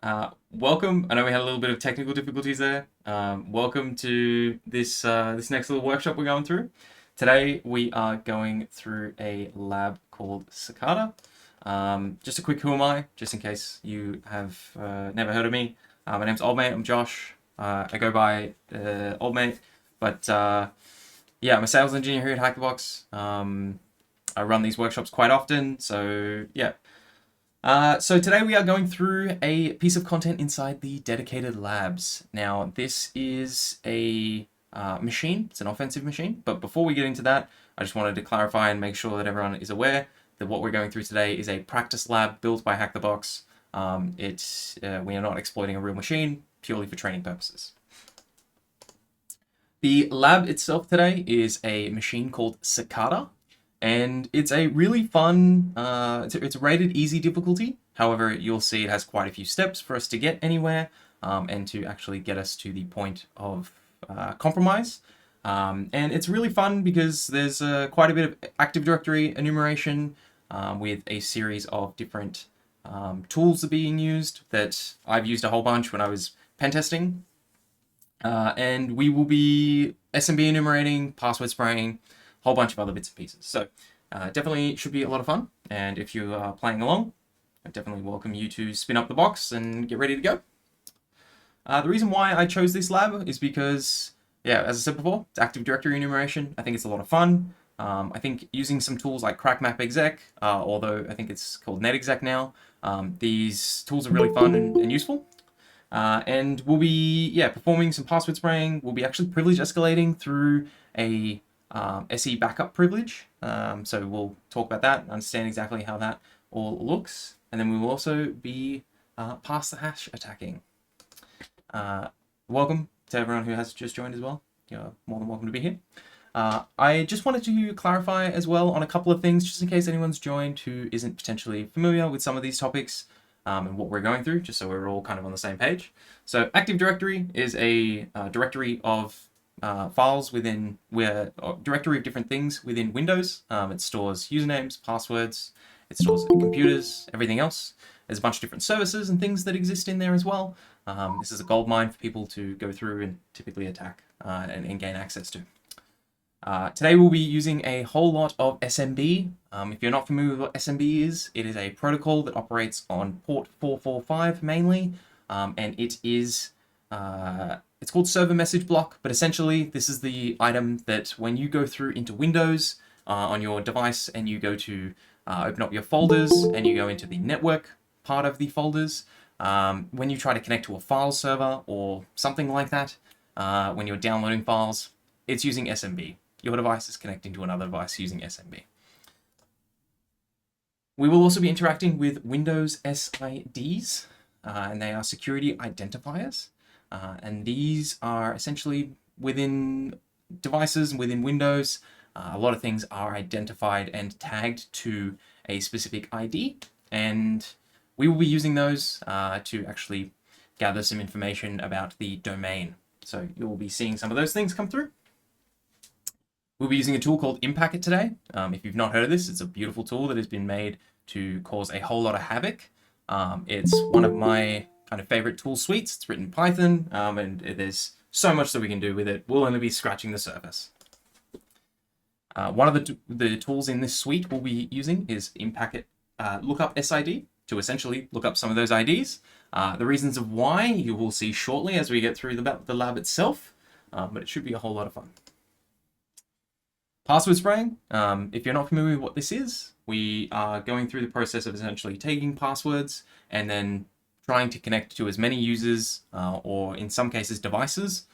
Welcome. I know we had a little bit of technical difficulties there. Welcome to this next little workshop we're going through. Today we are going through a lab called Cicada. Just a quick who am I, just in case you have never heard of me. My name's Old Mate. I'm Josh. I go by Old Mate, but yeah, I'm a sales engineer here at HackerBox. I run these workshops quite often, so yeah. So today we are going through a piece of content inside the dedicated labs. Now this is a machine, it's an offensive machine, but before we get into that, I just wanted to clarify and make sure that everyone is aware that what we're going through today is a practice lab built by Hack the Box. We are not exploiting a real machine, purely for training purposes. The lab itself today is a machine called Cicada. And it's a really fun, it's rated easy difficulty. However, you'll see it has quite a few steps for us to get anywhere and to actually get us to the point of compromise. And it's really fun because there's quite a bit of Active Directory enumeration with a series of different tools that are being used that I've used a whole bunch when I was pen testing. And we will be SMB enumerating, password spraying, whole bunch of other bits and pieces. So definitely should be a lot of fun. And if you are playing along, I definitely welcome you to spin up the box and get ready to go. The reason why I chose this lab is because, yeah, as I said before, it's Active Directory enumeration. I think it's a lot of fun. I think using some tools like CrackMapExec, although I think it's called NetExec now, these tools are really fun and useful. And we'll be, performing some password spraying. We'll be actually privilege escalating through a SE backup privilege. So we'll talk about that, understand exactly how that all looks. And then we will also be pass the hash attacking. Welcome to everyone who has just joined as well. You're more than welcome to be here. I just wanted to clarify as well on a couple of things, just in case anyone's joined who isn't potentially familiar with some of these topics and what we're going through, just so we're all kind of on the same page. So Active Directory is a directory of files within directory of different things within Windows. It stores usernames, passwords, it stores computers, everything else. There's a bunch of different services and things that exist in there as well. This is a gold mine for people to go through and typically attack and gain access to. Today we'll be using a whole lot of SMB. If you're not familiar with what SMB is, it is a protocol that operates on port 445 mainly, and it is it's called server message block, but essentially this is the item that when you go through into Windows on your device and you go to open up your folders and you go into the network part of the folders, when you try to connect to a file server or something like that, when you're downloading files, it's using SMB. Your device is connecting to another device using SMB. We will also be interacting with Windows SIDs, and they are security identifiers. And these are essentially within devices and within Windows. A lot of things are identified and tagged to a specific ID, and we will be using those to actually gather some information about the domain. So you'll be seeing some of those things come through. We'll be using a tool called Impacket today. If you've not heard of this, it's a beautiful tool that has been made to cause a whole lot of havoc. It's one of my kind of favorite tool suites. It's written in Python, and there's so much that we can do with it. We'll only be scratching the surface. One of the tools in this suite we'll be using is Impacket Lookup SID to essentially look up some of those IDs. The reasons of why you will see shortly as we get through the lab itself, but it should be a whole lot of fun. Password spraying. If you're not familiar with what this is, we are going through the process of essentially taking passwords and then trying to connect to as many users or in some cases devices.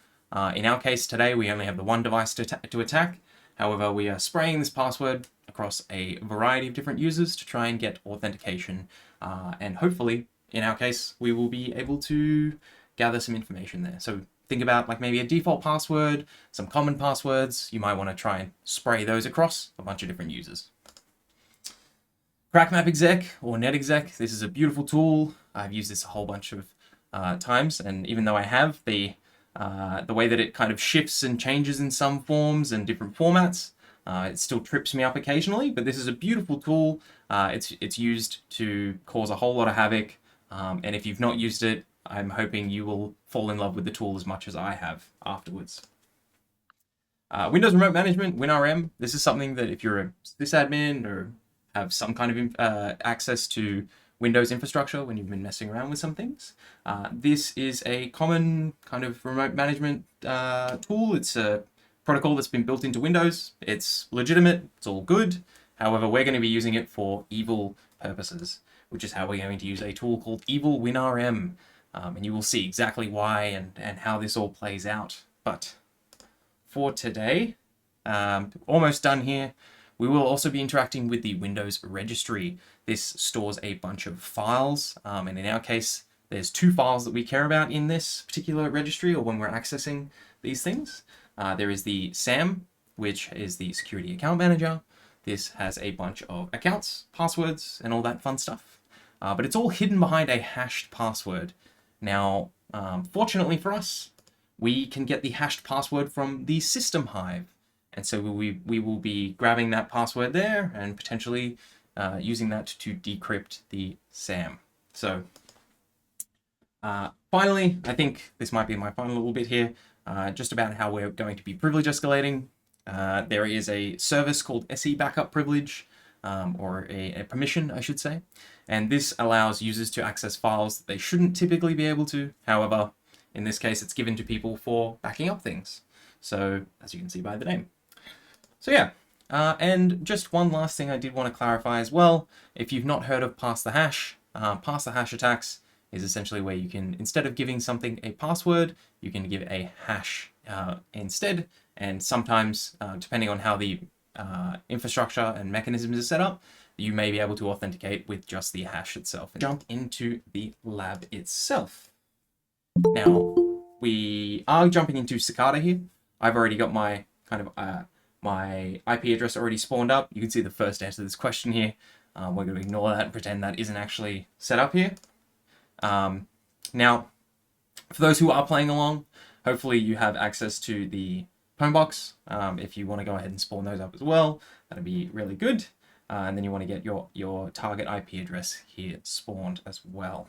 In our case today, we only have the one device to attack. However, we are spraying this password across a variety of different users to try and get authentication. And hopefully, in our case, we will be able to gather some information there. So think about like maybe a default password, some common passwords. You might want to try and spray those across a bunch of different users. CrackMapExec or NetExec. This is a beautiful tool. I've used this a whole bunch of times, and even though I have the way that it kind of shifts and changes in some forms and different formats, it still trips me up occasionally. But this is a beautiful tool. It's used to cause a whole lot of havoc And if you've not used it, I'm hoping you will fall in love with the tool as much as I have afterwards. Windows Remote Management, WinRM, this is something that if you're a sysadmin or have some kind of access to Windows infrastructure when you've been messing around with some things, this is a common kind of remote management tool. It's a protocol that's been built into Windows. It's legitimate, it's all good. However, we're going to be using it for evil purposes, which is how we're going to use a tool called Evil WinRM. And you will see exactly why and how this all plays out. But for today, almost done here. We will also be interacting with the Windows registry. This stores a bunch of files, and in our case, there's 2 files that we care about in this particular registry or when we're accessing these things. There is the SAM, which is the Security Account Manager. This has a bunch of accounts, passwords, and all that fun stuff. But it's all hidden behind a hashed password. Now, fortunately for us, we can get the hashed password from the system hive. And so we will be grabbing that password there and potentially using that to decrypt the SAM. So finally, I think this might be my final little bit here, just about how we're going to be privilege escalating. There is a service called SE Backup Privilege, or a permission, I should say. And this allows users to access files that they shouldn't typically be able to. However, in this case, it's given to people for backing up things. So, as you can see by the name. So yeah, and just one last thing I did want to clarify as well. If you've not heard of pass the hash attacks is essentially where you can, instead of giving something a password, you can give a hash instead. And sometimes, depending on how the infrastructure and mechanisms are set up, you may be able to authenticate with just the hash itself. And jump into the lab itself. Now, we are jumping into Cicada here. I've already got my kind of my IP address already spawned up. You can see the first answer to this question here. We're going to ignore that and pretend that isn't actually set up here. Now, for those who are playing along, hopefully you have access to the home box. If you want to go ahead and spawn those up as well, that'd be really good. And then you want to get your target IP address here spawned as well.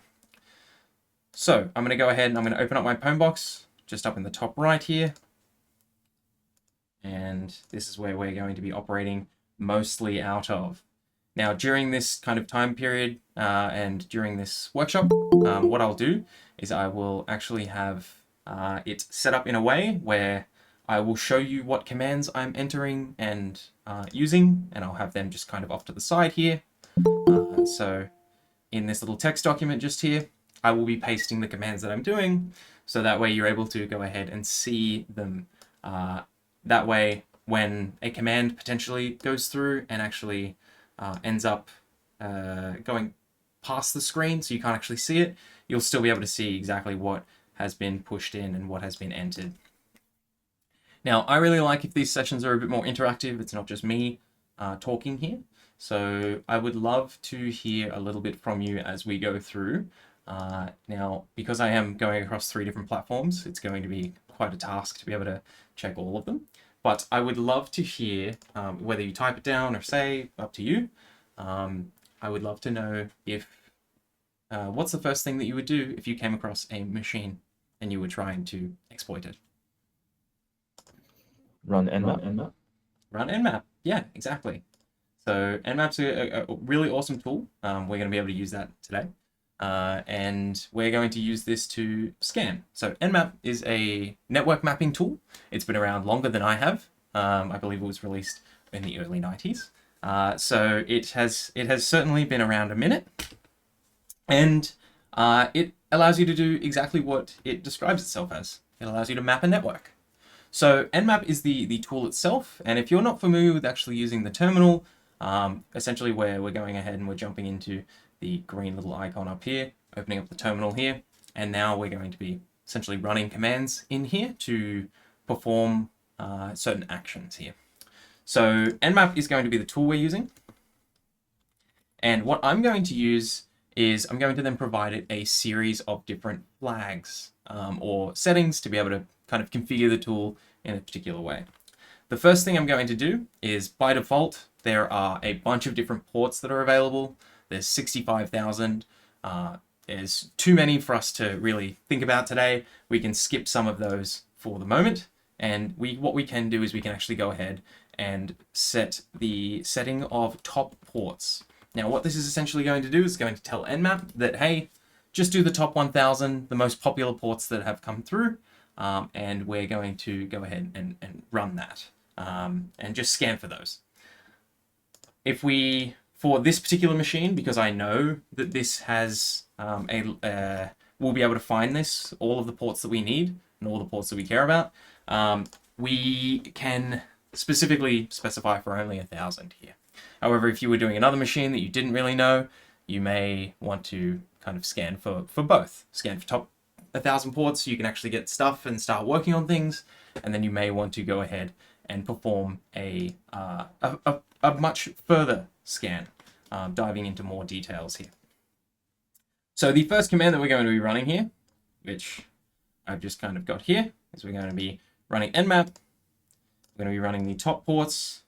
So I'm going to go ahead and I'm going to open up my home box just up in the top right here. And this is where we're going to be operating mostly out of. Now, during this kind of time period and during this workshop, what I'll do is I will actually have it set up in a way where I will show you what commands I'm entering and using, and I'll have them just kind of off to the side here. So in this little text document just here, I will be pasting the commands that I'm doing, so that way you're able to go ahead and see them. That way, when a command potentially goes through and actually ends up going past the screen, so you can't actually see it, you'll still be able to see exactly what has been pushed in and what has been entered. Now, I really like if these sessions are a bit more interactive. It's not just me talking here. So I would love to hear a little bit from you as we go through. Now, because I am going across 3 different platforms, it's going to be quite a task to be able to check all of them. But I would love to hear, whether you type it down or say, up to you. I would love to know if, what's the first thing that you would do if you came across a machine and you were trying to exploit it? Run nmap. Run nmap. Yeah, exactly. So nmap's a really awesome tool. We're going to be able to use that today. And we're going to use this to scan. So nmap is a network mapping tool. It's been around longer than I have. I believe it was released in the early 90s. So it has certainly been around a minute. And it allows you to do exactly what it describes itself as. It allows you to map a network. So nmap is the tool itself. And if you're not familiar with actually using the terminal, essentially where we're going ahead and we're jumping into the green little icon up here, opening up the terminal here, and now we're going to be essentially running commands in here to perform certain actions here. So nmap is going to be the tool we're using. And what I'm going to use is I'm going to then provide it a series of different flags or settings to be able to kind of configure the tool in a particular way. The first thing I'm going to do is, by default, there are a bunch of different ports that are available. There's 65,000. there's too many for us to really think about today. We can skip some of those for the moment. And what we can do is we can actually go ahead and set the setting of top ports. Now, what this is essentially going to do is going to tell Nmap that, hey, just do the top 1,000, the most popular ports that have come through, and we're going to go ahead and run that and just scan for those. If we, for this particular machine, because I know that this has we'll be able to find this, all of the ports that we need and all the ports that we care about, we can specifically specify for only 1,000 here. However, if you were doing another machine that you didn't really know, you may want to kind of scan for both. Scan for top 1,000 ports so you can actually get stuff and start working on things, and then you may want to go ahead and perform a much further scan, diving into more details here. So the first command that we're going to be running here, which I've just kind of got here, is we're going to be running nmap. We're going to be running the top ports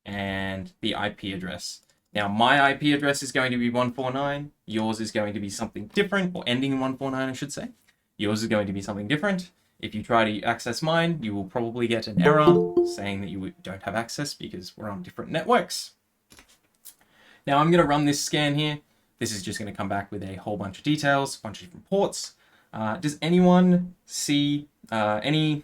and the IP address. Now, my IP address is going to be 149. Yours is going to be something different, or ending in 149, I should say. Yours is going to be something different. If you try to access mine, you will probably get an error saying that you don't have access because we're on different networks. Now, I'm going to run this scan here. This is just going to come back with a whole bunch of details, a bunch of different ports. Does anyone see any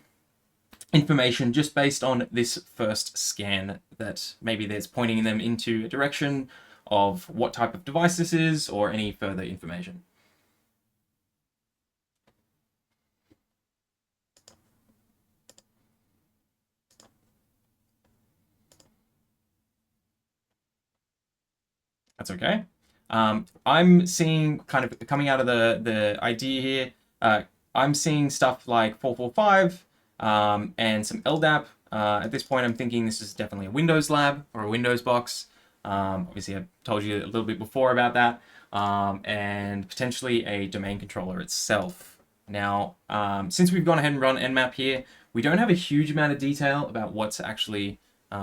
information just based on this first scan that maybe there's pointing them into a direction of what type of device this is, or any further information? That's okay. I'm seeing kind of coming out of the idea here, I'm seeing stuff like 445 and some LDAP. At this point, I'm thinking this is definitely a Windows lab or a Windows box. Obviously, I told you a little bit before about that. And potentially a domain controller itself. Now, since we've gone ahead and run nmap here, we don't have a huge amount of detail about what's actually,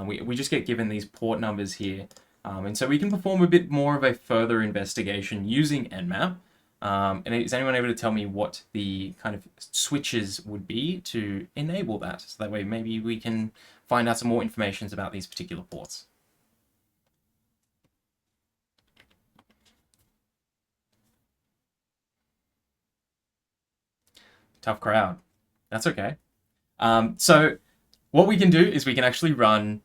we just get given these port numbers here. And so we can perform a bit more of a further investigation using nmap. And is anyone able to tell me what the kind of switches would be to enable that? So that way maybe we can find out some more information about these particular ports. Tough crowd. That's okay. So what we can do is we can actually run,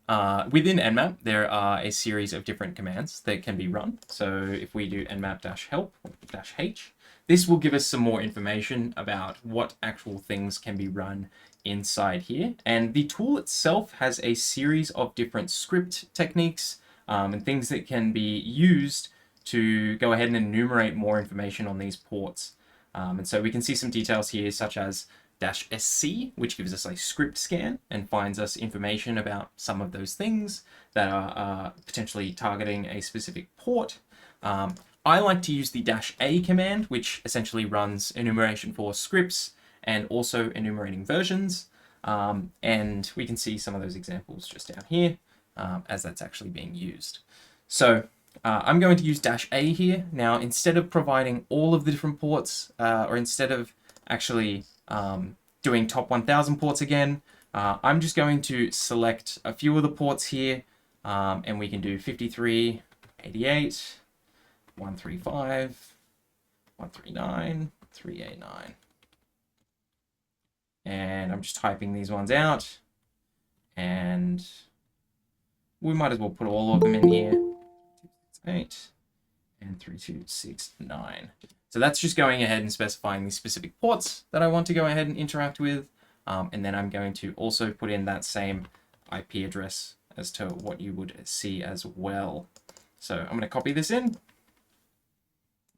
within nmap, there are a series of different commands that can be run. So if we do nmap-help, -h, this will give us some more information about what actual things can be run inside here. And the tool itself has a series of different script techniques and things that can be used to go ahead and enumerate more information on these ports. And so we can see some details here, such as -sc, which gives us a script scan and finds us information about some of those things that are potentially targeting a specific port. I like to use the -a command, which essentially runs enumeration for scripts and also enumerating versions. And we can see some of those examples just down here as that's actually being used. So I'm going to use -a here. Now, instead of providing all of the different ports, or instead of actually doing top 1,000 ports again, I'm just going to select a few of the ports here, and we can do 53, 88, 135, 139, 389. And I'm just typing these ones out, and we might as well put all of them in here. 268 and 3269. So that's just going ahead and specifying the specific ports that I want to go ahead and interact with. And then I'm going to also put in that same IP address as to what you would see as well. So I'm going to copy this in,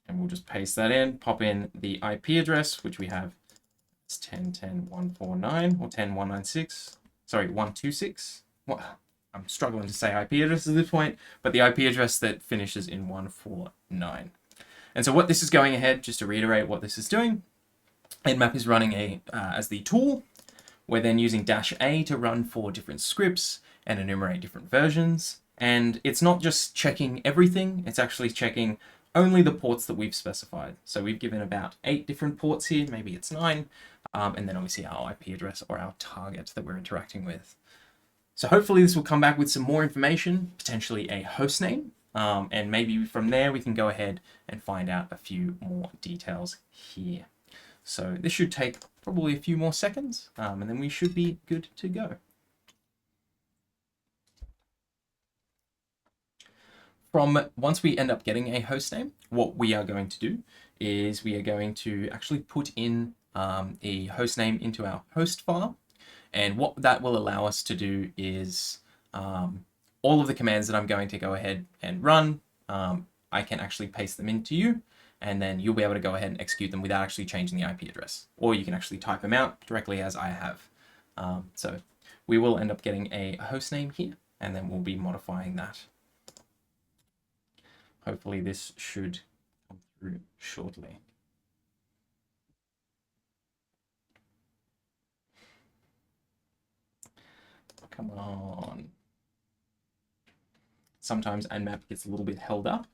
and we'll just paste that in, pop in the IP address, which we have. It's 10.10.149 or 10.196. Sorry, 126. What? I'm struggling to say IP address at this point, but the IP address that finishes in 149. And so what this is going ahead, just to reiterate what this is doing, nmap is running as the tool. We're then using -a to run for different scripts and enumerate different versions. And it's not just checking everything, it's actually checking, only the ports that we've specified. So we've given about 8 different ports here, maybe it's 9, and then obviously our IP address or our target that we're interacting with. So hopefully this will come back with some more information, potentially a host name, and maybe from there we can go ahead and find out a few more details here. So this should take probably a few more seconds, and then we should be good to go. Once we end up getting a host name, what we are going to do is we are going to actually put in a host name into our host file. And what that will allow us to do is all of the commands that I'm going to go ahead and run, I can actually paste them into you, and then you'll be able to go ahead and execute them without actually changing the IP address. Or you can actually type them out directly as I have. So we will end up getting a host name here, and then we'll be modifying that. Hopefully this should come through shortly. Come on. Sometimes Nmap gets a little bit held up.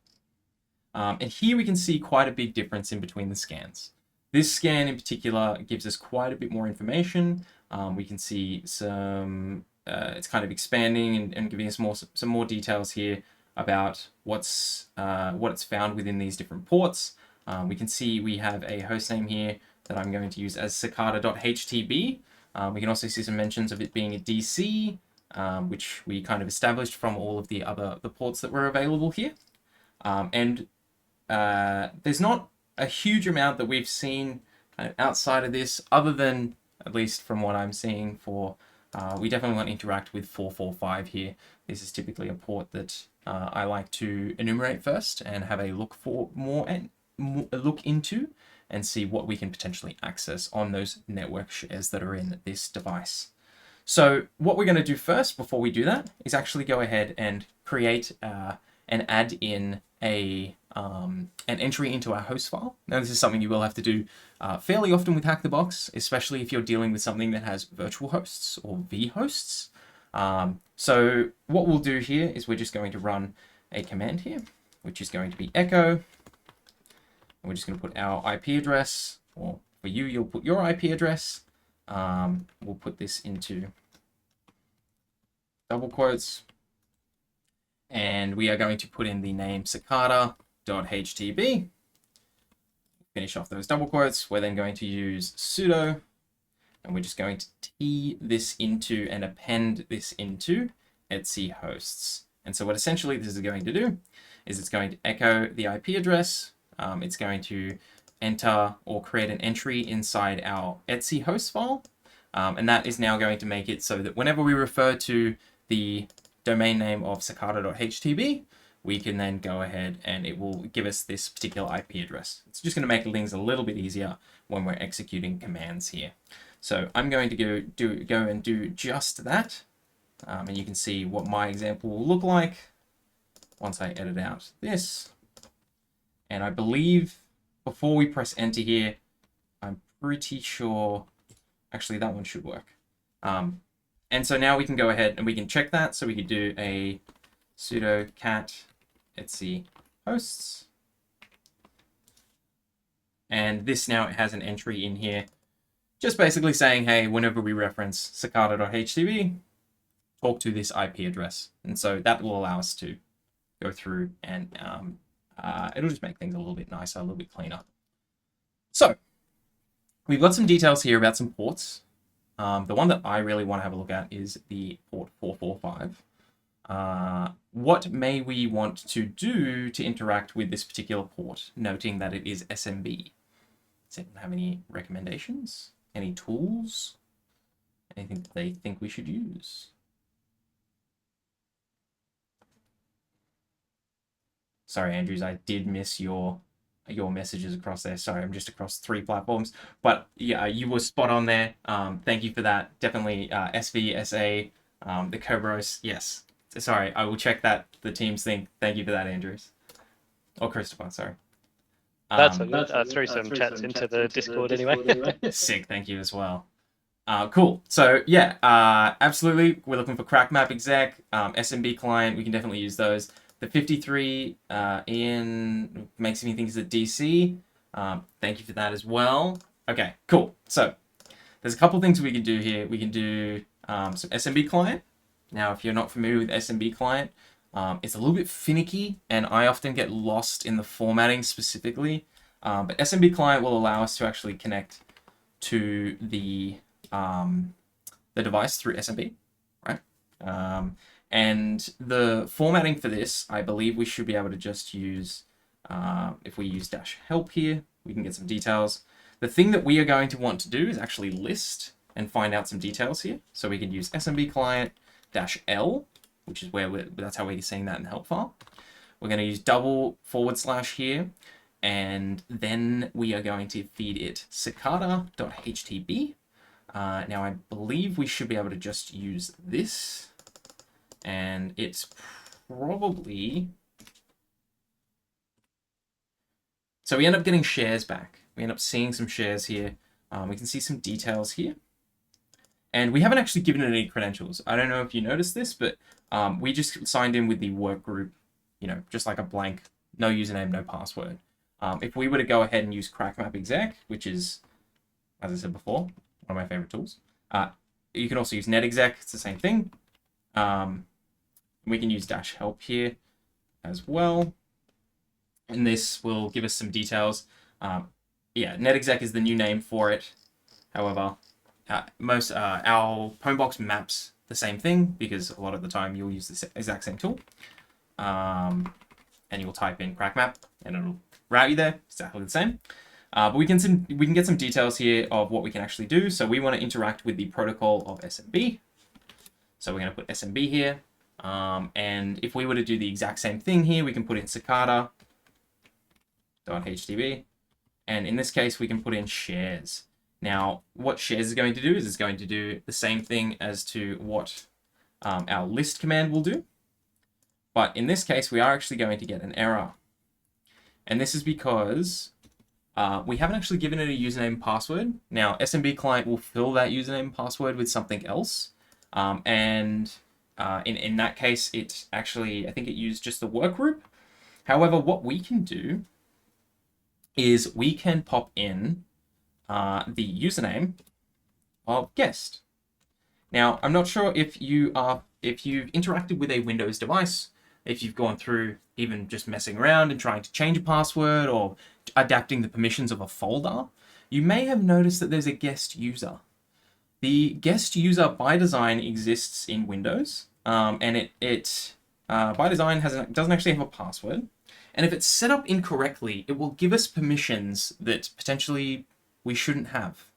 And here we can see quite a big difference in between the scans. This scan in particular gives us quite a bit more information. We can see some, it's kind of expanding and giving us some more details here about what it's found within these different ports. We can see we have a hostname here that I'm going to use as cicada.htb. We can also see some mentions of it being a DC, which we kind of established from all of the ports that were available here. And there's not a huge amount that we've seen kind of outside of this, other than, at least from what I'm seeing, we definitely want to interact with 445 here. This is typically a port that I like to enumerate first and have a look into and see what we can potentially access on those network shares that are in this device. So what we're going to do first before we do that is actually go ahead and create and add in an entry into our host file. Now this is something you will have to do fairly often with Hack the Box, especially if you're dealing with something that has virtual hosts or vhosts. So what we'll do here is we're just going to run a command here, which is going to be echo. And we're just going to put our IP address, or for you, you'll put your IP address. We'll put this into double quotes. And we are going to put in the name cicada.htb. Finish off those double quotes. We're then going to use sudo, and we're just going to tee this into and append this into etc hosts. And so what essentially this is going to do is it's going to echo the IP address. It's going to enter or create an entry inside our etc host file. And that is now going to make it so that whenever we refer to the domain name of cicada.htb, we can then go ahead and it will give us this particular IP address. It's just going to make things a little bit easier when we're executing commands here. So I'm going to go and do just that. And you can see what my example will look like once I edit out this. And I believe before we press enter here, I'm pretty sure, actually that one should work. And so now we can go ahead and we can check that. So we could do a sudo cat etc hosts. And this now it has an entry in here, just basically saying, hey, whenever we reference cicada.htb, talk to this IP address. And so that will allow us to go through and it'll just make things a little bit nicer, a little bit cleaner. So we've got some details here about some ports. The one that I really want to have a look at is the port 445. What may we want to do to interact with this particular port, noting that it is SMB? Does anyone have any recommendations? Any tools? Anything that they think we should use? Sorry, Andrews, I did miss your messages across there. Sorry, I'm just across 3 platforms. But yeah, you were spot on there. Thank you for that. Definitely SV, SA, the Cobros. Yes. Sorry, I will check that the teams think. Thank you for that, Andrews. Or Christopher, sorry. That's all good. I threw some chats into the Discord anyway. Sick, thank you as well. Cool. So yeah, absolutely. We're looking for crack map exec, SMB client. We can definitely use those. The 53, Ian makes me think is a DC. Thank you for that as well. Okay, cool. So there's a couple things we can do here. We can do some SMB client. Now, if you're not familiar with SMB client, it's a little bit finicky, and I often get lost in the formatting specifically. But SMB client will allow us to actually connect to the device through SMB, right? And the formatting for this, I believe we should be able to just use, if we use -help here, we can get some details. The thing that we are going to want to do is actually list and find out some details here. So we can use SMB client -L, which is where that's how we're seeing that in the help file. We're going to use // here, and then we are going to feed it cicada.htb. Now I believe we should be able to just use this, and it's probably... So we end up getting shares back. We end up seeing some shares here. We can see some details here. And we haven't actually given it any credentials. I don't know if you noticed this, but we just signed in with the work group, just like a blank, no username, no password. If we were to go ahead and use crackmap exec, which is, as I said before, one of my favorite tools. You can also use netexec, it's the same thing. We can use -help here as well. And this will give us some details. Yeah, netexec is the new name for it. However, most our Homebox maps the same thing, because a lot of the time you'll use the exact same tool. And you'll type in crackmap and it'll route you there, exactly the same. But we can get some details here of what we can actually do. So we want to interact with the protocol of SMB. So we're going to put SMB here. And if we were to do the exact same thing here, we can put in cicada.htb. And in this case, we can put in shares. Now, what shares is going to do is it's going to do the same thing as to what our list command will do. But in this case, we are actually going to get an error. And this is because we haven't actually given it a username and password. Now, SMB client will fill that username and password with something else. In that case, it actually, I think it used just the work group. However, what we can do is we can pop in the username of guest. Now, I'm not sure if you've interacted with a Windows device, if you've gone through even just messing around and trying to change a password or adapting the permissions of a folder, you may have noticed that there's a guest user. The guest user by design exists in Windows, and it by design doesn't actually have a password. And if it's set up incorrectly, it will give us permissions that potentially we shouldn't have.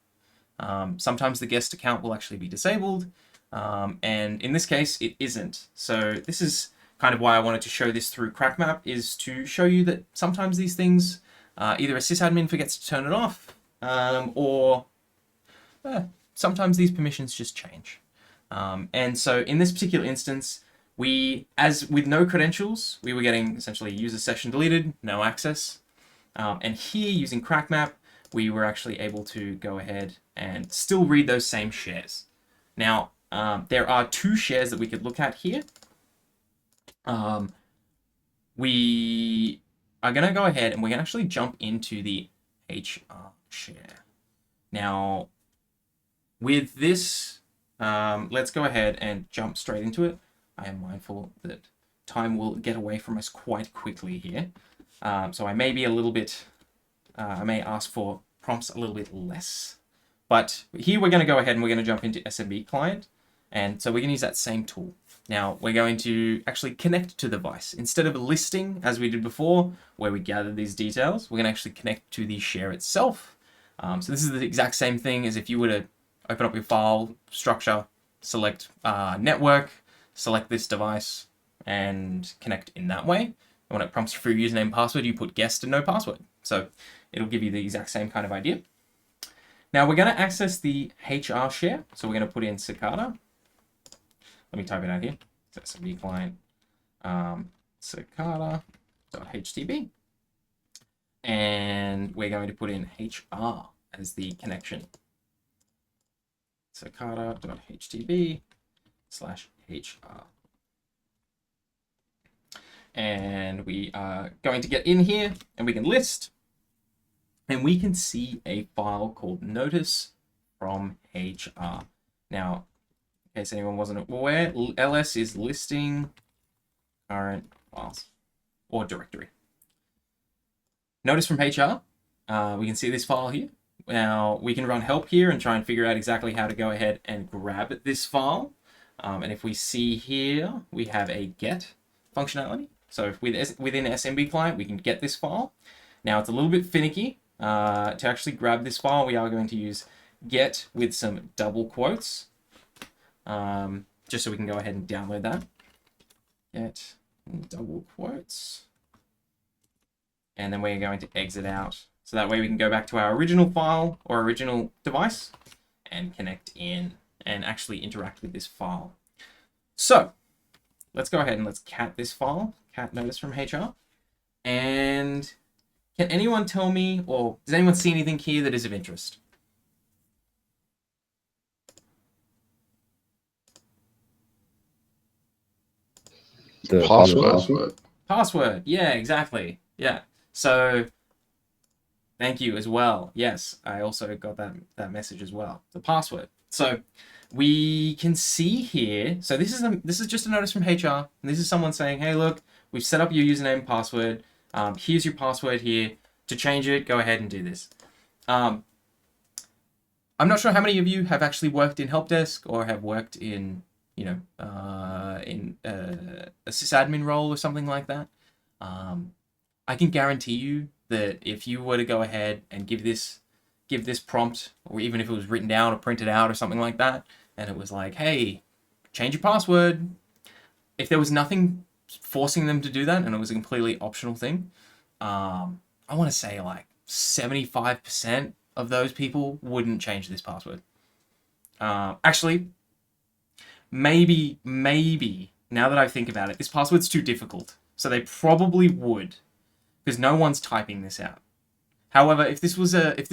Sometimes the guest account will actually be disabled, and in this case, it isn't. So this is kind of why I wanted to show this through crackmap, is to show you that sometimes these things, either a sysadmin forgets to turn it off, or sometimes these permissions just change. And so in this particular instance, as with no credentials, we were getting essentially user session deleted, no access. And here, using crackmap, we were actually able to go ahead and still read those same shares. Now, there are two shares that we could look at here. We are going to go ahead and we can actually jump into the HR share. Now, with this, let's go ahead and jump straight into it. I am mindful that time will get away from us quite quickly here. So I may be a little bit, I may ask for prompts a little bit less. But here we're going to go ahead and we're going to jump into SMB client. And so we're going to use that same tool. Now we're going to actually connect to the device. Instead of a listing, as we did before, where we gather these details, we're going to actually connect to the share itself. So this is the exact same thing as if you were to open up your file structure, select network, select this device, and connect in that way. And when it prompts for your username and password, you put guest and no password. So it'll give you the exact same kind of idea. Now we're going to access the HR share. So we're going to put in Cicada. Let me type it out here. It's SMB client cicada.htb. And we're going to put in HR as the connection. Cicada.htb/HR. And we are going to get in here and we can list. And we can see a file called notice from HR. Now, in case anyone wasn't aware, ls is listing current files or directory. Notice from HR, we can see this file here. Now, we can run help here and try and figure out exactly how to go ahead and grab this file. And if we see here, we have a get functionality. So if within SMB client, we can get this file. Now, it's a little bit finicky. To actually grab this file, we are going to use get with some double quotes, just so we can go ahead and download that. Get double quotes. And then we're going to exit out. So that way we can go back to our original file or original device and connect in and actually interact with this file. So let's go ahead and let's cat this file, cat notice from HR. And can anyone tell me, or does anyone see anything here that is of interest? The password. Password. Yeah, exactly. Yeah. So thank you as well. Yes, I also got that message as well. The password. So we can see here. So this is just a notice from HR, and this is someone saying, "Hey, look, we've set up your username and password. Here's your password here. To change it, go ahead and do this." I'm not sure how many of you have actually worked in help desk or have worked in, in a sysadmin role or something like that. I can guarantee you that if you were to go ahead and give this prompt, or even if it was written down or printed out or something like that, and it was like, "Hey, change your password," if there was nothing forcing them to do that and it was a completely optional thing, I want to say like 75% of those people wouldn't change this password. Actually, maybe, now that I think about it, this password's too difficult. So they probably would, because no one's typing this out. However, if this was a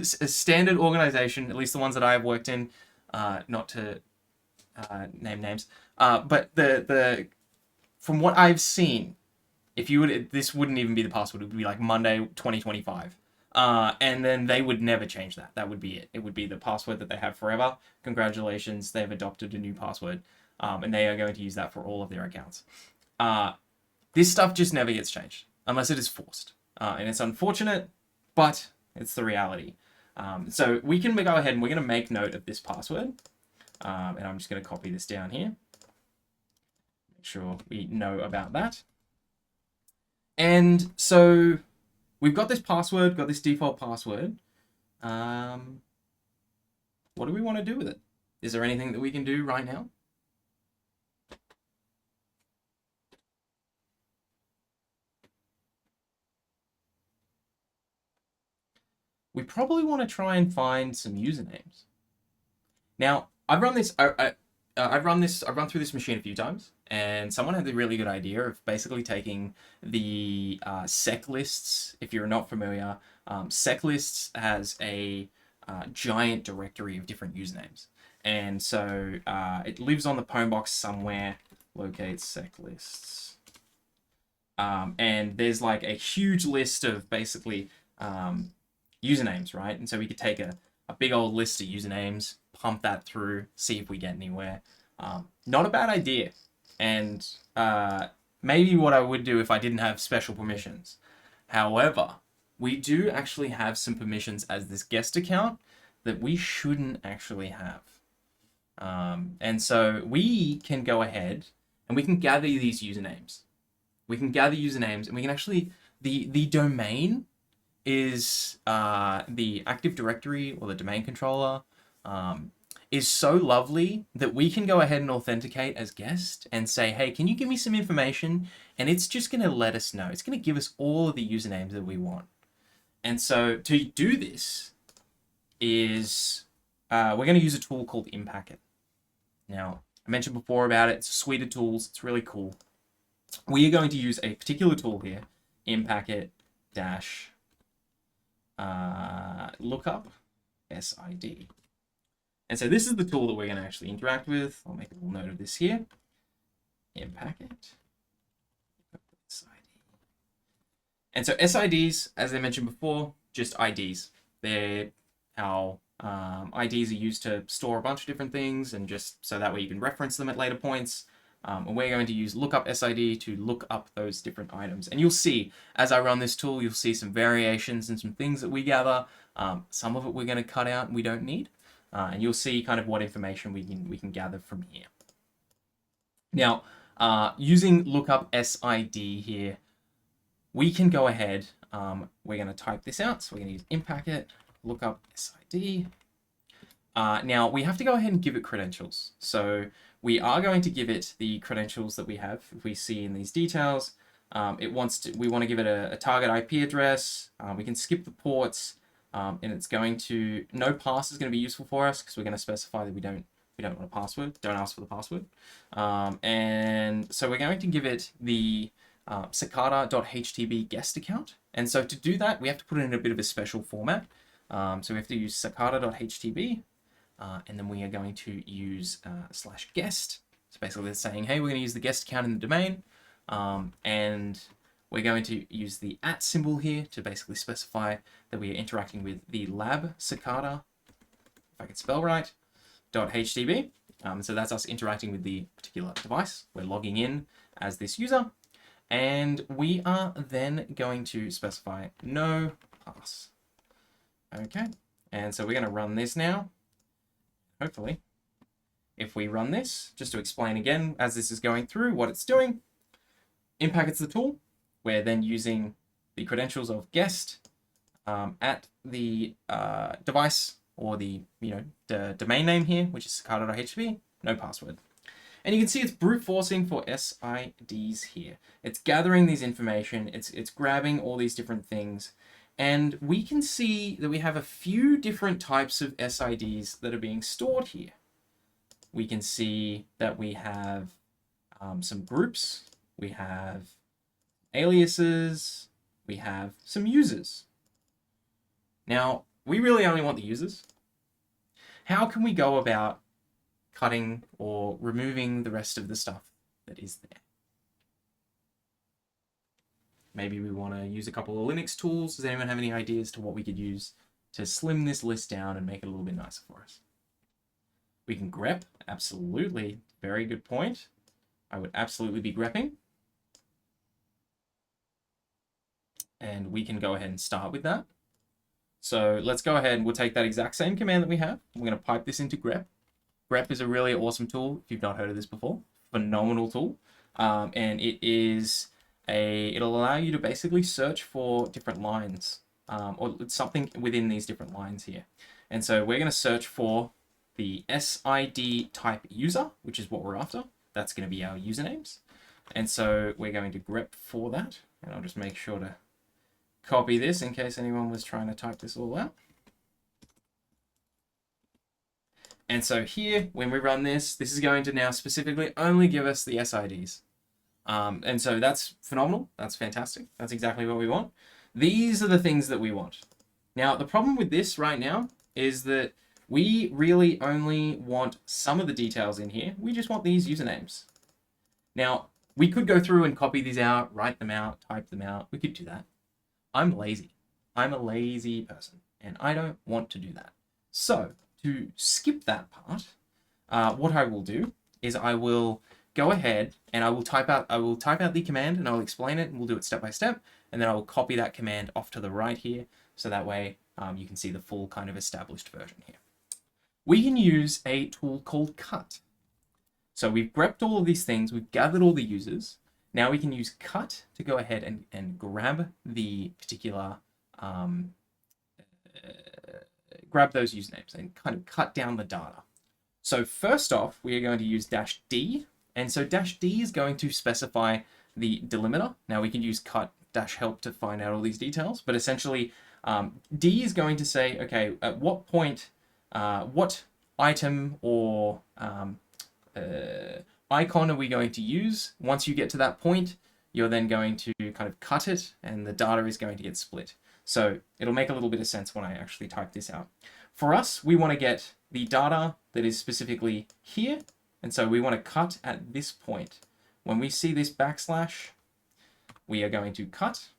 standard organization, at least the ones that I have worked in, not to name names, but the from what I've seen, this wouldn't even be the password. It would be like Monday 2025. And then they would never change that. That would be it. It would be the password that they have forever. Congratulations, they've adopted a new password. And they are going to use that for all of their accounts. This stuff just never gets changed unless it is forced. And it's unfortunate, but it's the reality. So we can go ahead and we're going to make note of this password. And I'm just going to copy this down here. Make sure we know about that. And so we've got this password, got this default password. What do we want to do with it? Is there anything that we can do right now? We probably want to try and find some usernames. Now, I've run this. I've run through this machine a few times, and someone had the really good idea of basically taking the sec lists. If you're not familiar, sec lists has a giant directory of different usernames, and so it lives on the pwn box somewhere. Locate sec lists, and there's like a huge list of basically usernames, right? And so we could take a big old list of usernames, pump that through, see if we get anywhere. Not a bad idea. And maybe what I would do if I didn't have special permissions. However, we do actually have some permissions as this guest account that we shouldn't actually have. And so we can go ahead and we can gather these usernames. We can gather usernames and we can actually, the domain is the Active Directory or the domain controller is so lovely that we can go ahead and authenticate as guest and say, "Hey, can you give me some information?" And it's just going to let us know. It's going to give us all of the usernames that we want. And so to do this is we're going to use a tool called Impacket. Now, I mentioned before about it. It's a suite of tools. It's really cool. We are going to use a particular tool here, Impacket lookup SID. And so this is the tool that we're going to actually interact with. I'll make a little note of this here. Impacket And so SIDs, as I mentioned before, just IDs. They're how IDs are used to store a bunch of different things, and just so that way you can reference them at later points. And we're going to use lookup SID to look up those different items. And you'll see, as I run this tool, you'll see some variations and some things that we gather. Some of it we're going to cut out and we don't need. And you'll see kind of what information we can gather from here. Now, using lookup SID here, we can go ahead, we're going to type this out. So we're going to use inpacket, lookup SID. Now, we have to go ahead and give it credentials. So we are going to give it the credentials that we have. If we see in these details, we want to give it a target IP address. We can skip the ports, and it's going to, no pass is going to be useful for us because we're going to specify that we don't want a password. Don't ask for the password. And so we're going to give it the cicada.htb guest account. And so to do that, we have to put it in a bit of a special format. So we have to use cicada.htb. And then we are going to use /guest. So basically they're saying, hey, we're going to use the guest account in the domain. And we're going to use the @ symbol here to basically specify that we are interacting with the lab cicada, if I can spell right, .htb. So that's us interacting with the particular device. We're logging in as this user. And we are then going to specify no pass. Okay. And so we're going to run this now. Hopefully, if we run this, just to explain again, as this is going through what it's doing, inpacket's the tool. We're then using the credentials of guest at the device or the domain name here, which is cicada.htb, no password. And you can see it's brute forcing for SIDs here. It's gathering these information. It's grabbing all these different things. And we can see that we have a few different types of SIDs that are being stored here. We can see that we have some groups, we have aliases, we have some users. Now, we really only want the users. How can we go about cutting or removing the rest of the stuff that is there? Maybe we want to use a couple of Linux tools. Does anyone have any ideas to what we could use to slim this list down and make it a little bit nicer for us? We can grep, absolutely. Very good point. I would absolutely be grepping. And we can go ahead and start with that. So let's go ahead and we'll take that exact same command that we have. We're going to pipe this into grep. Grep is a really awesome tool if you've not heard of this before. Phenomenal tool. And it'll allow you to basically search for different lines or something within these different lines here. And so we're going to search for the SID type user, which is what we're after. That's going to be our usernames. And so we're going to grep for that. And I'll just make sure to copy this in case anyone was trying to type this all out. And so here, when we run this is going to now specifically only give us the SIDs. And so that's phenomenal. That's fantastic. That's exactly what we want. These are the things that we want. Now, the problem with this right now is that we really only want some of the details in here. We just want these usernames. Now, we could go through and copy these out, write them out, type them out. We could do that. I'm lazy. I'm a lazy person, and I don't want to do that. So, to skip that part, what I will do is I will go ahead and I will type out the command and I'll explain it and we'll do it step by step. And then I will copy that command off to the right here. So that way you can see the full kind of established version here. We can use a tool called cut. So we've grepped all of these things. We've gathered all the users. Now we can use cut to go ahead and grab the particular, grab those usernames and kind of cut down the data. So first off, we are going to use -d. And so -d is going to specify the delimiter. Now we can use cut-help to find out all these details, but essentially D is going to say, okay, at what point, what item or icon are we going to use? Once you get to that point, you're then going to kind of cut it and the data is going to get split. So it'll make a little bit of sense when I actually type this out. For us, we want to get the data that is specifically here. And so we want to cut at this point. When we see this backslash, we are going to cut.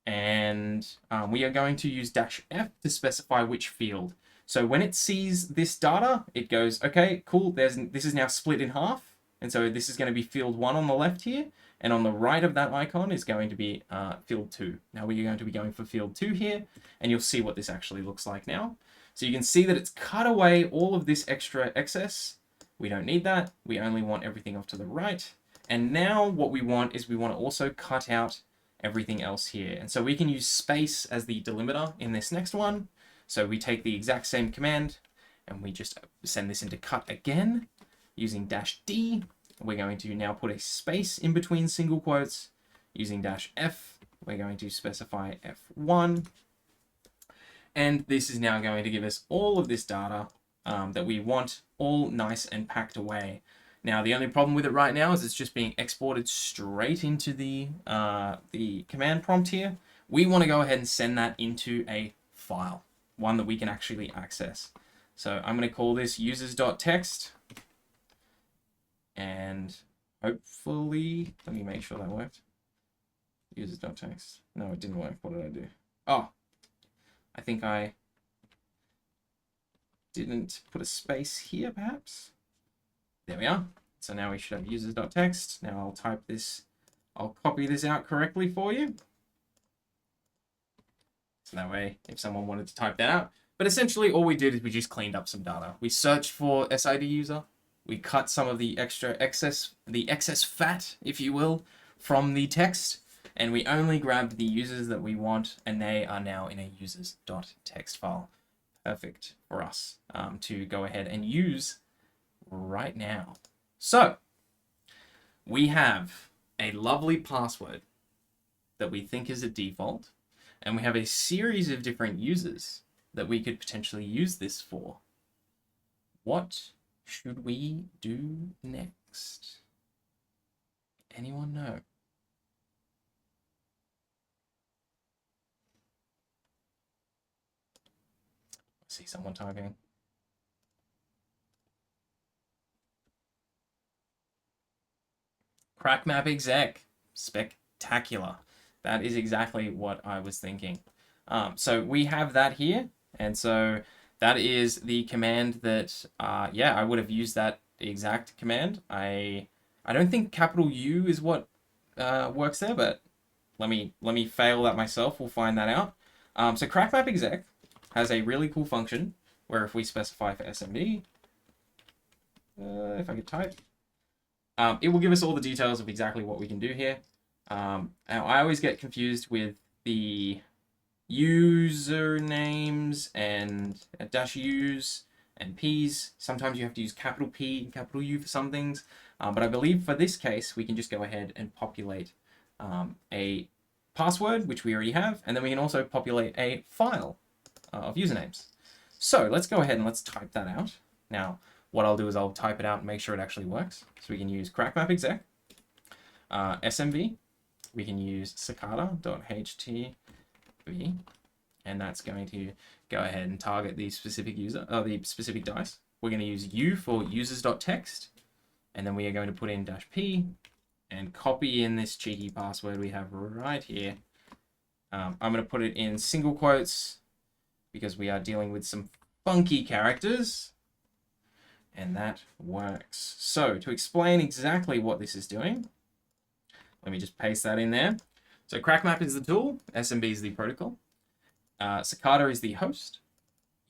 And we are going to use -F to specify which field. So when it sees this data, it goes, okay, cool, this is now split in half. And so this is going to be field 1 on the left here. And on the right of that icon is going to be field 2. Now we're going to be going for field 2 here. And you'll see what this actually looks like now. So you can see that it's cut away all of this extra excess. We don't need that. We only want everything off to the right. And now what we want is we want to also cut out everything else here. And so we can use space as the delimiter in this next one. So we take the exact same command and we just send this into cut again using -D. We're going to now put a space in between single quotes using -F. We're going to specify F1. And this is now going to give us all of this data that we want all nice and packed away. Now, the only problem with it right now is it's just being exported straight into the command prompt here. We want to go ahead and send that into a file, one that we can actually access. So I'm going to call this users.txt. And hopefully, let me make sure that worked. Users.txt. No, it didn't work. What did I do? Oh, I think I didn't put a space here, perhaps. There we are. So now we should have users.txt. Now I'll type this, I'll copy this out correctly for you. So that way, if someone wanted to type that out. But essentially, all we did is we just cleaned up some data. We searched for SID user. We cut some of the excess fat, if you will, from the text. And we only grabbed the users that we want, and they are now in a users.txt file. Perfect for us to go ahead and use right now. So we have a lovely password that we think is a default, and we have a series of different users that we could potentially use this for. What should we do next? Anyone know? I see someone typing. Crack map exec. Spectacular. That is exactly what I was thinking. So we have that here. And so that is the command that, yeah, I would have used that exact command. I don't think capital U is what works there, but let me fail that myself. We'll find that out. So crack map exec has a really cool function where if we specify for SMB, if I could type, it will give us all the details of exactly what we can do here. Now I always get confused with the usernames and -Us and Ps. Sometimes you have to use capital P and capital U for some things. But I believe for this case, we can just go ahead and populate a password, which we already have, and then we can also populate a file of usernames. So let's go ahead and let's type that out. Now, what I'll do is I'll type it out and make sure it actually works. So we can use crackmapexec, SMB, we can use cicada.htb, and that's going to go ahead and target the specific user, the specific dice. We're going to use U for users.txt, and then we are going to put in -P and copy in this cheeky password we have right here. I'm going to put it in single quotes because we are dealing with some funky characters, and that works. So to explain exactly what this is doing, let me just paste that in there. So crackmap is the tool, SMB is the protocol, Cicada is the host,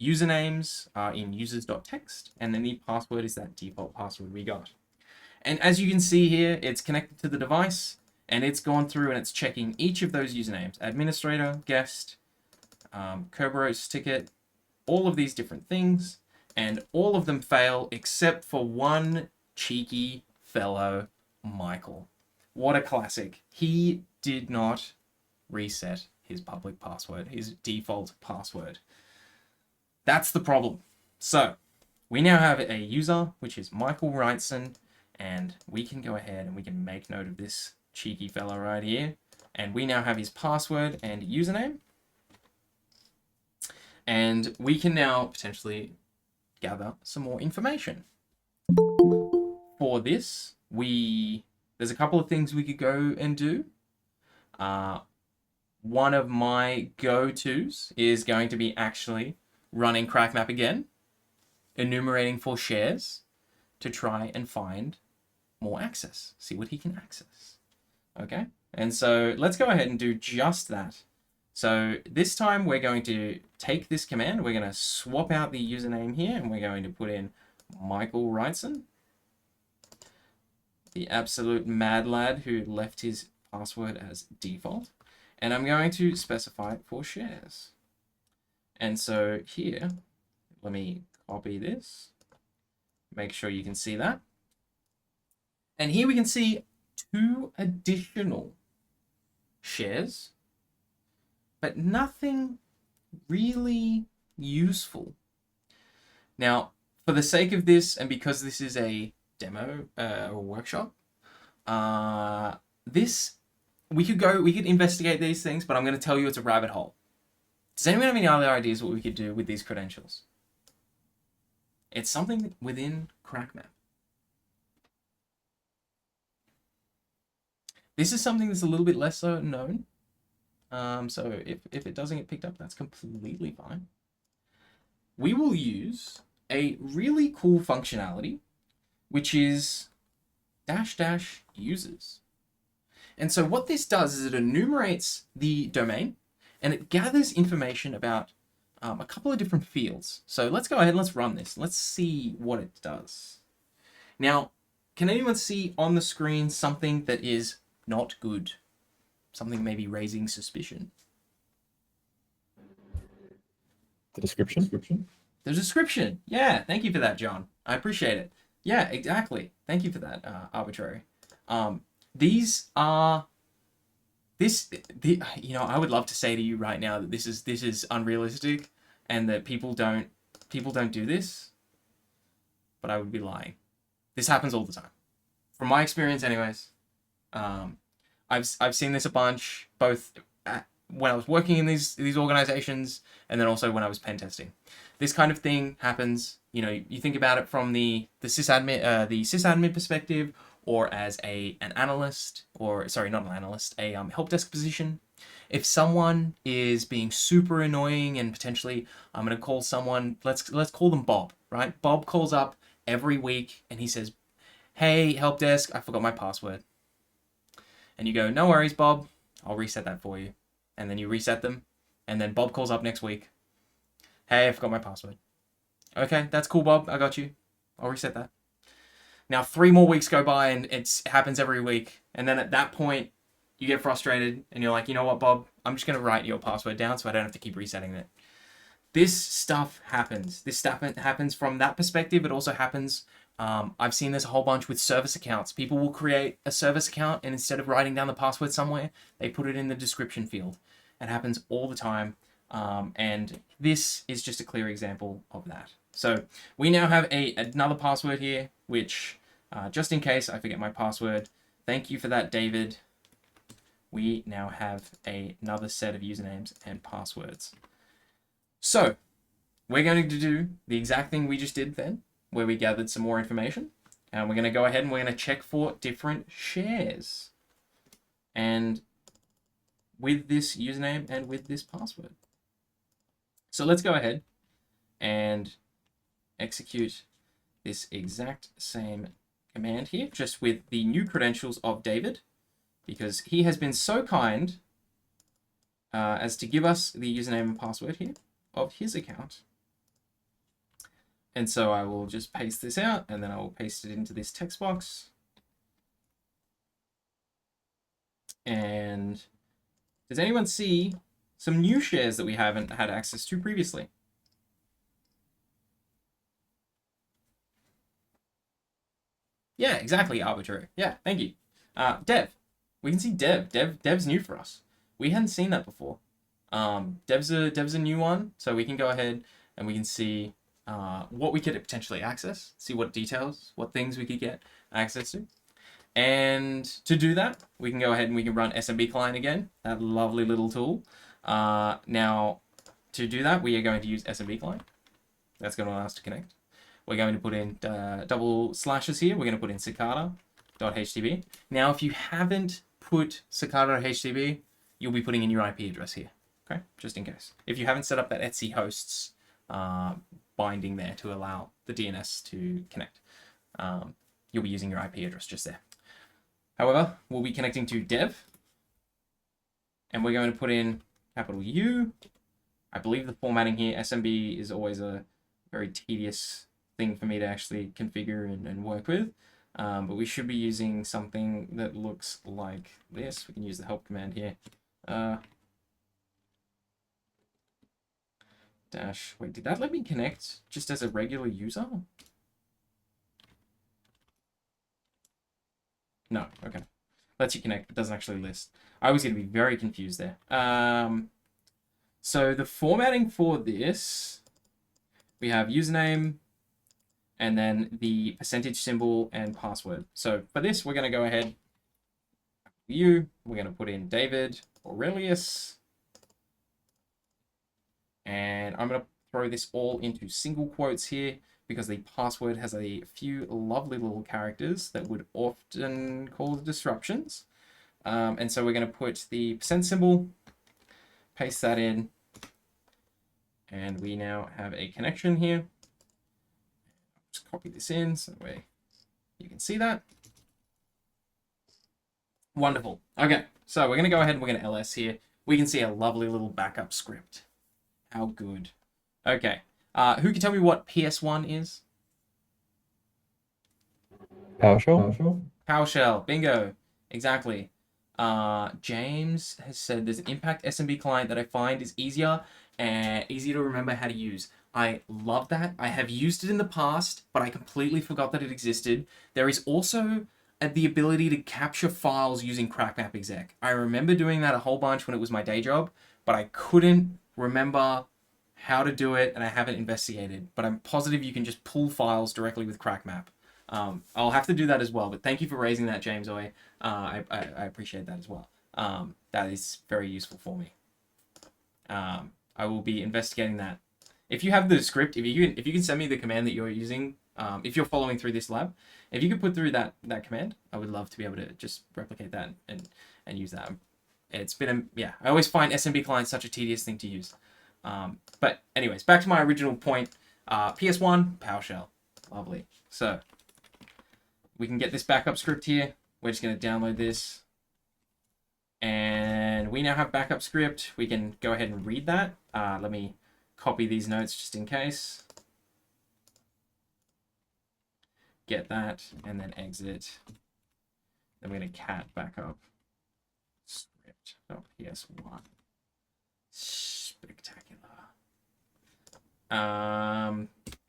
usernames are in users.txt, and then the password is that default password we got. And as you can see here, it's connected to the device, and it's gone through and it's checking each of those usernames, administrator, guest, Kerberos ticket, all of these different things, and all of them fail except for one cheeky fellow, Michael. What a classic. He did not reset his public password, his default password. That's the problem. So we now have a user, which is Michael Wrightson, and we can go ahead and we can make note of this cheeky fellow right here. And we now have his password and username. And we can now potentially gather some more information. For this, there's a couple of things we could go and do. one of my go-tos is going to be actually running CrackMap again, enumerating for shares to try and find more access, see what he can access. Okay, and so let's go ahead and do just that. So this time we're going to take this command, we're going to swap out the username here, and we're going to put in Michael Wrightson, the absolute mad lad who left his password as default. And I'm going to specify it for shares. And so here, let me copy this, make sure you can see that. And here we can see 2 additional shares, but nothing really useful. Now, for the sake of this, and because this is a demo or workshop, we could investigate these things, but I'm going to tell you it's a rabbit hole. Does anyone have any other ideas what we could do with these credentials? It's something within CrackMap. This is something that's a little bit less known. So if it doesn't get picked up, that's completely fine. We will use a really cool functionality, which is -- users. And so what this does is it enumerates the domain and it gathers information about a couple of different fields. So let's go ahead and let's run this. Let's see what it does. Now, can anyone see on the screen something that is not good? Something maybe raising suspicion? The description? The description. Yeah, thank you for that, John. I appreciate it. Yeah, exactly. Thank you for that, Arbitrary. I would love to say to you right now that this is unrealistic and that people don't do this, but I would be lying. This happens all the time. From my experience anyways. I've seen this a bunch, both when I was working in these organizations and then also when I was pen testing. This kind of thing happens. You think about it from the sysadmin perspective, or as an analyst, or sorry, not an analyst, a help desk position. If someone is being super annoying and potentially I'm going to call someone, let's call them Bob, right? Bob calls up every week and he says, "Hey, help desk, I forgot my password." And you go, "No worries, Bob, I'll reset that for you." And then you reset them, and then Bob calls up next week, "Hey, I forgot my password." "Okay, that's cool, Bob, I got you. I'll reset that." Now 3 more weeks go by and it happens every week. And then at that point, you get frustrated and you're like, "You know what, Bob? I'm just going to write your password down so I don't have to keep resetting it." This stuff happens. This stuff happens from that perspective. It also happens, I've seen this a whole bunch with service accounts. People will create a service account and instead of writing down the password somewhere, they put it in the description field. It happens all the time. And this is just a clear example of that. So we now have another password here, which just in case I forget my password, thank you for that, David. We now have another set of usernames and passwords. So we're going to do the exact thing we just did then, where we gathered some more information. And we're going to go ahead and we're going to check for different shares. And with this username and with this password. So let's go ahead and execute this exact same command here, just with the new credentials of David, because he has been so kind as to give us the username and password here of his account. And so I will just paste this out, and then I will paste it into this text box. And does anyone see some new shares that we haven't had access to previously? Yeah, exactly, Arbitrary. Yeah, thank you. Dev. We can see Dev. Dev's new for us. We hadn't seen that before. Dev's a new one, so we can go ahead and we can see what we could potentially access, see what details, what things we could get access to. And to do that, we can go ahead and we can run SMB client again, that lovely little tool. Now, to do that, we are going to use SMB client. That's going to allow us to connect. We're going to put in double slashes here. We're going to put in cicada.htb. Now, if you haven't put cicada.htb, you'll be putting in your IP address here. Okay, just in case. If you haven't set up that Etsy hosts binding there to allow the DNS to connect, you'll be using your IP address just there. However, we'll be connecting to dev, and we're going to put in capital U. I believe the formatting here, SMB, is always a very tedious thing for me to actually configure and work with. But we should be using something that looks like this. We can use the help command here. Wait, did that let me connect just as a regular user? No, okay. Lets you connect, but doesn't actually list. I was going to be very confused there. So the formatting for this, we have username, and then the percentage symbol and password. So for this, we're going to go ahead, we're going to put in David Aurelius, and I'm going to throw this all into single quotes here because the password has a few lovely little characters that would often cause disruptions. And so we're going to put the % symbol, paste that in, and we now have a connection here. Just copy this in so you can see that. Wonderful. Okay, so we're going to go ahead and we're going to ls here. We can see a lovely little backup script. How good. Okay, who can tell me what PS1 is? PowerShell? PowerShell, bingo, exactly. James has said there's an Impact SMB client that I find is easier to remember how to use. I love that. I have used it in the past, but I completely forgot that it existed. There is also the ability to capture files using CrackMap exec. I remember doing that a whole bunch when it was my day job, but I couldn't remember how to do it, and I haven't investigated. But I'm positive you can just pull files directly with CrackMap. I'll have to do that as well, but thank you for raising that, James Oy. I appreciate that as well. That is very useful for me. I will be investigating that. If you have the script, if you can send me the command that you're using, if you're following through this lab, if you could put through that command, I would love to be able to just replicate that and use that. It's been I always find SMB clients such a tedious thing to use. But anyways, back to my original point. PS1 PowerShell, lovely. So we can get this backup script here. We're just going to download this. And we now have backup script. We can go ahead and read that. Let me copy these notes just in case. Get that, and then exit. Then we're going to cat backup script.ps1. Spectacular.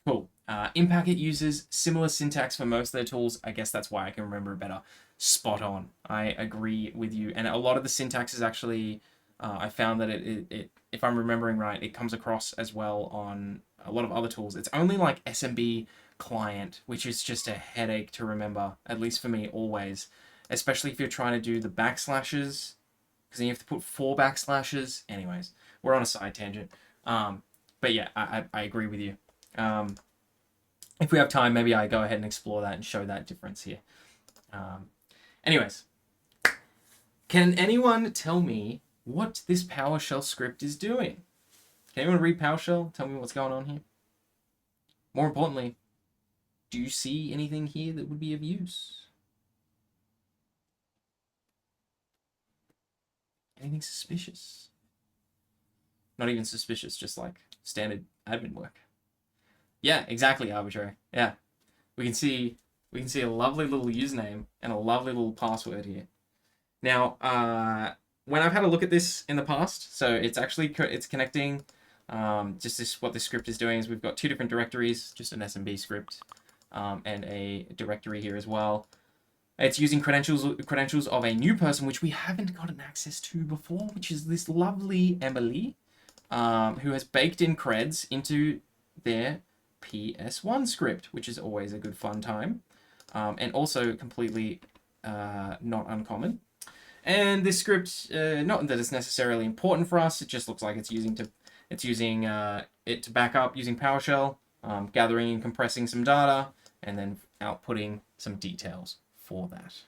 Cool. Impacket uses similar syntax for most of their tools. I guess that's why I can remember it better. Spot on. I agree with you. And a lot of the syntax is actually, I found that it if I'm remembering right, it comes across as well on a lot of other tools. It's only like SMB client, which is just a headache to remember, at least for me always, especially if you're trying to do the backslashes, because then you have to put 4 backslashes. Anyways, we're on a side tangent. But yeah, I agree with you. If we have time, maybe I go ahead and explore that and show that difference here. Anyways, can anyone tell me what this PowerShell script is doing? Can anyone read PowerShell? Tell me what's going on here. More importantly, do you see anything here that would be of use? Anything suspicious? Not even suspicious, just like standard admin work. Yeah, exactly, arbitrary. Yeah. We can see a lovely little username and a lovely little password here. Now, when I've had a look at this in the past, so it's connecting. What this script is doing is we've got 2 different directories, just an SMB script, and a directory here as well. It's using credentials of a new person, which we haven't gotten access to before, which is this lovely Emily, who has baked in creds into their PS1 script, which is always a good fun time, and also completely not uncommon. And this script, not that it's necessarily important for us, it just looks like it's using it to back up using PowerShell, gathering and compressing some data, and then outputting some details for that.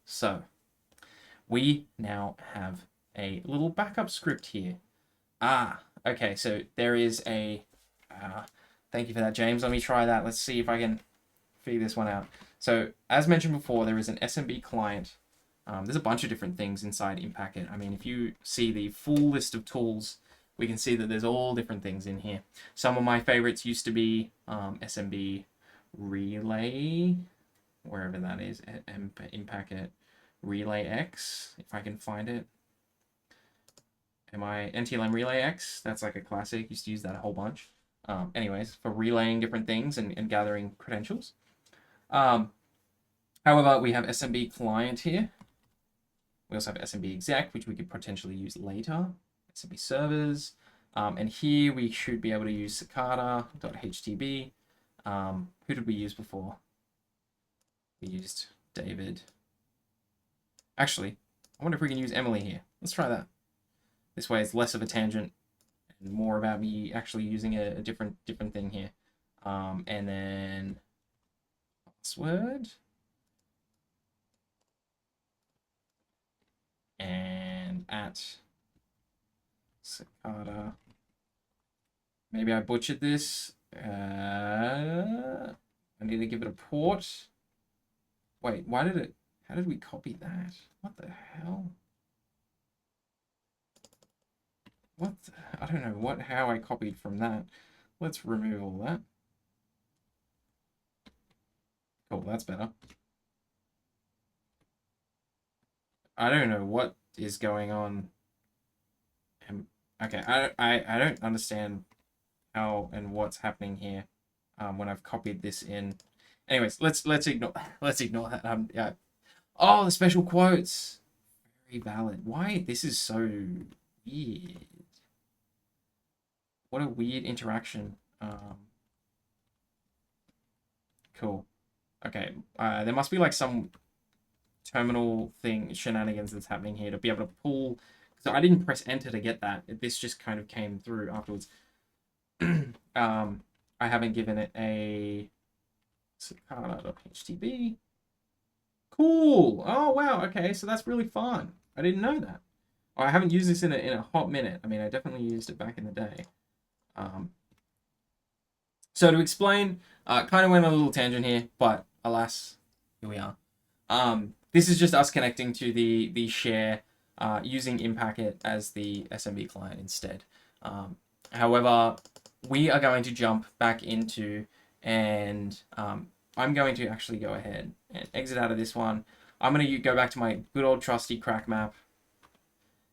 So we now have a little backup script here. Okay, so there is a... thank you for that, James. Let me try that. Let's see if I can figure this one out. So, as mentioned before, there is an SMB client. There's a bunch of different things inside InPacket. I mean, if you see the full list of tools, we can see that there's all different things in here. Some of my favorites used to be SMB Relay, wherever that is, InPacket Relay X, if I can find it. NTLM Relay X, that's like a classic, used to use that a whole bunch. Anyways, for relaying different things and gathering credentials. However, we have SMB Client here. We also have SMB Exec, which we could potentially use later. SMB Servers. And here we should be able to use Cicada.htb. Who did we use before? We used David. Actually, I wonder if we can use Emily here. Let's try that. This way it's less of a tangent and more about me actually using a different thing here. And then password. And at Cicada. Maybe I butchered this. I need to give it a port. Wait, how did we copy that? What the hell? I don't know how I copied from that. Let's remove all that. Cool, that's better. I don't know what is going on. Okay, I don't understand how and what's happening here when I've copied this in. Anyways, let's ignore that. Yeah. Oh, the special quotes. Very valid. Why? This is so weird. What a weird interaction. Cool. Okay. There must be like some terminal thing shenanigans that's happening here to be able to pull. So I didn't press enter to get that. This just kind of came through afterwards. I haven't given it a Cicada.htb. Cool. Oh wow. Okay, so that's really fun. I didn't know that. Oh, I haven't used this in a hot minute. I mean, I definitely used it back in the day. So to explain, kind of went on a little tangent here, but alas, here we are. This is just us connecting to the share using InPacket as the SMB client instead. However, we are going to jump back into, and I'm going to actually go ahead and exit out of this one. I'm going to go back to my good old trusty crack map,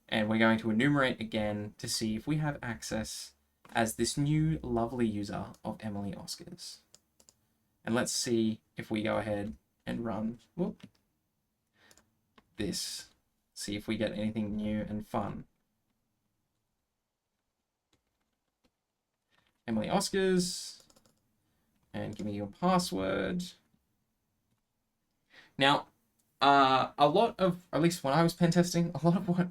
and we're going to enumerate again to see if we have access as this new lovely user of Emily Oscars. And let's see if we go ahead and run this. See if we get anything new and fun. Emily Oscars. And give me your password. Now, a lot of, at least when I was pen testing, a lot of what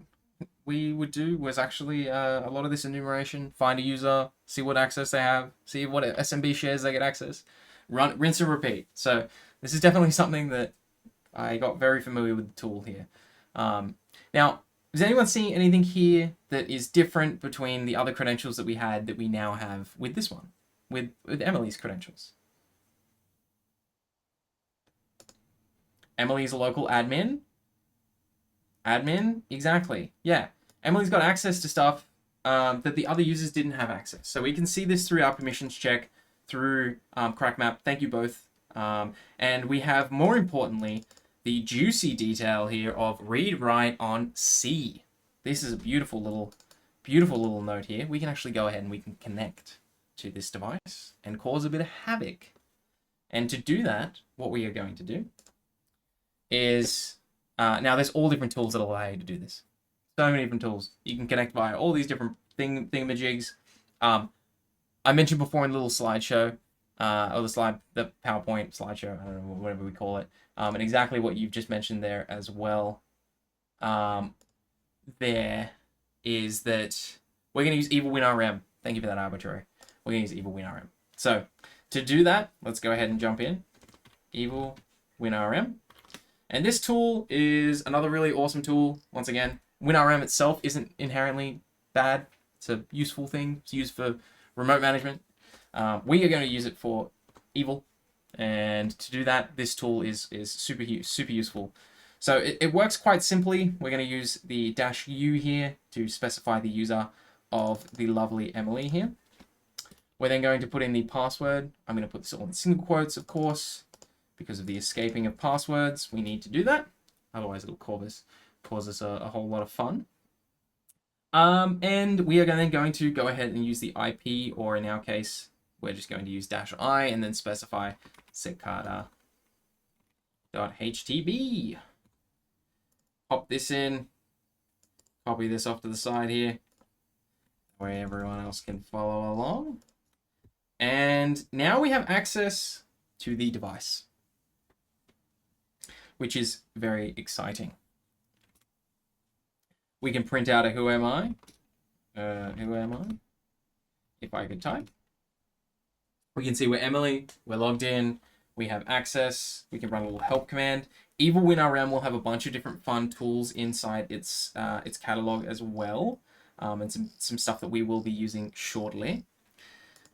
we would do was actually a lot of this enumeration, find a user, see what access they have, see what SMB shares they get access, rinse and repeat. So this is definitely something that I got very familiar with the tool here. Now, is anyone seeing anything here that is different between the other credentials that we had that we now have with this one, with Emily's credentials? Emily's a local admin. Admin, exactly. Yeah, Emily's got access to stuff that the other users didn't have access. So we can see this through our permissions check, through CrackMap. Thank you both. And we have, more importantly, the juicy detail here of read write on C. This is a beautiful little note here. We can actually go ahead and we can connect to this device and cause a bit of havoc. And to do that, what we are going to do is, now there's all different tools that allow you to do this. So many different tools. You can connect via all these different thingamajigs. I mentioned before in the little slideshow, or the PowerPoint slideshow, I don't know, whatever we call it, and exactly what you've just mentioned there as well. There is that we're going to use evil WinRM. Thank you for that, arbitrary. We're going to use evil WinRM. So to do that, let's go ahead and jump in. Evil WinRM. And this tool is another really awesome tool. Once again, WinRM itself isn't inherently bad. It's a useful thing. It's used for remote management. We are going to use it for evil, and to do that, this tool is super useful. So it works quite simply. We're going to use the -u here to specify the user of the lovely Emily here. We're then going to put in the password. I'm going to put this all in single quotes, of course, because of the escaping of passwords. We need to do that. Otherwise, it'll cause us a whole lot of fun. And we are then going to go ahead and use the IP, or in our case, we're just going to use -i and then specify cicada.htb. Pop this in. Copy this off to the side here, where everyone else can follow along. And now we have access to the device, which is very exciting. We can print out a who am I? Who am I? If I could type. We can see we're Emily, we're logged in, we have access, we can run a little help command. Evil WinRM will have a bunch of different fun tools inside its catalog as well, and some stuff that we will be using shortly.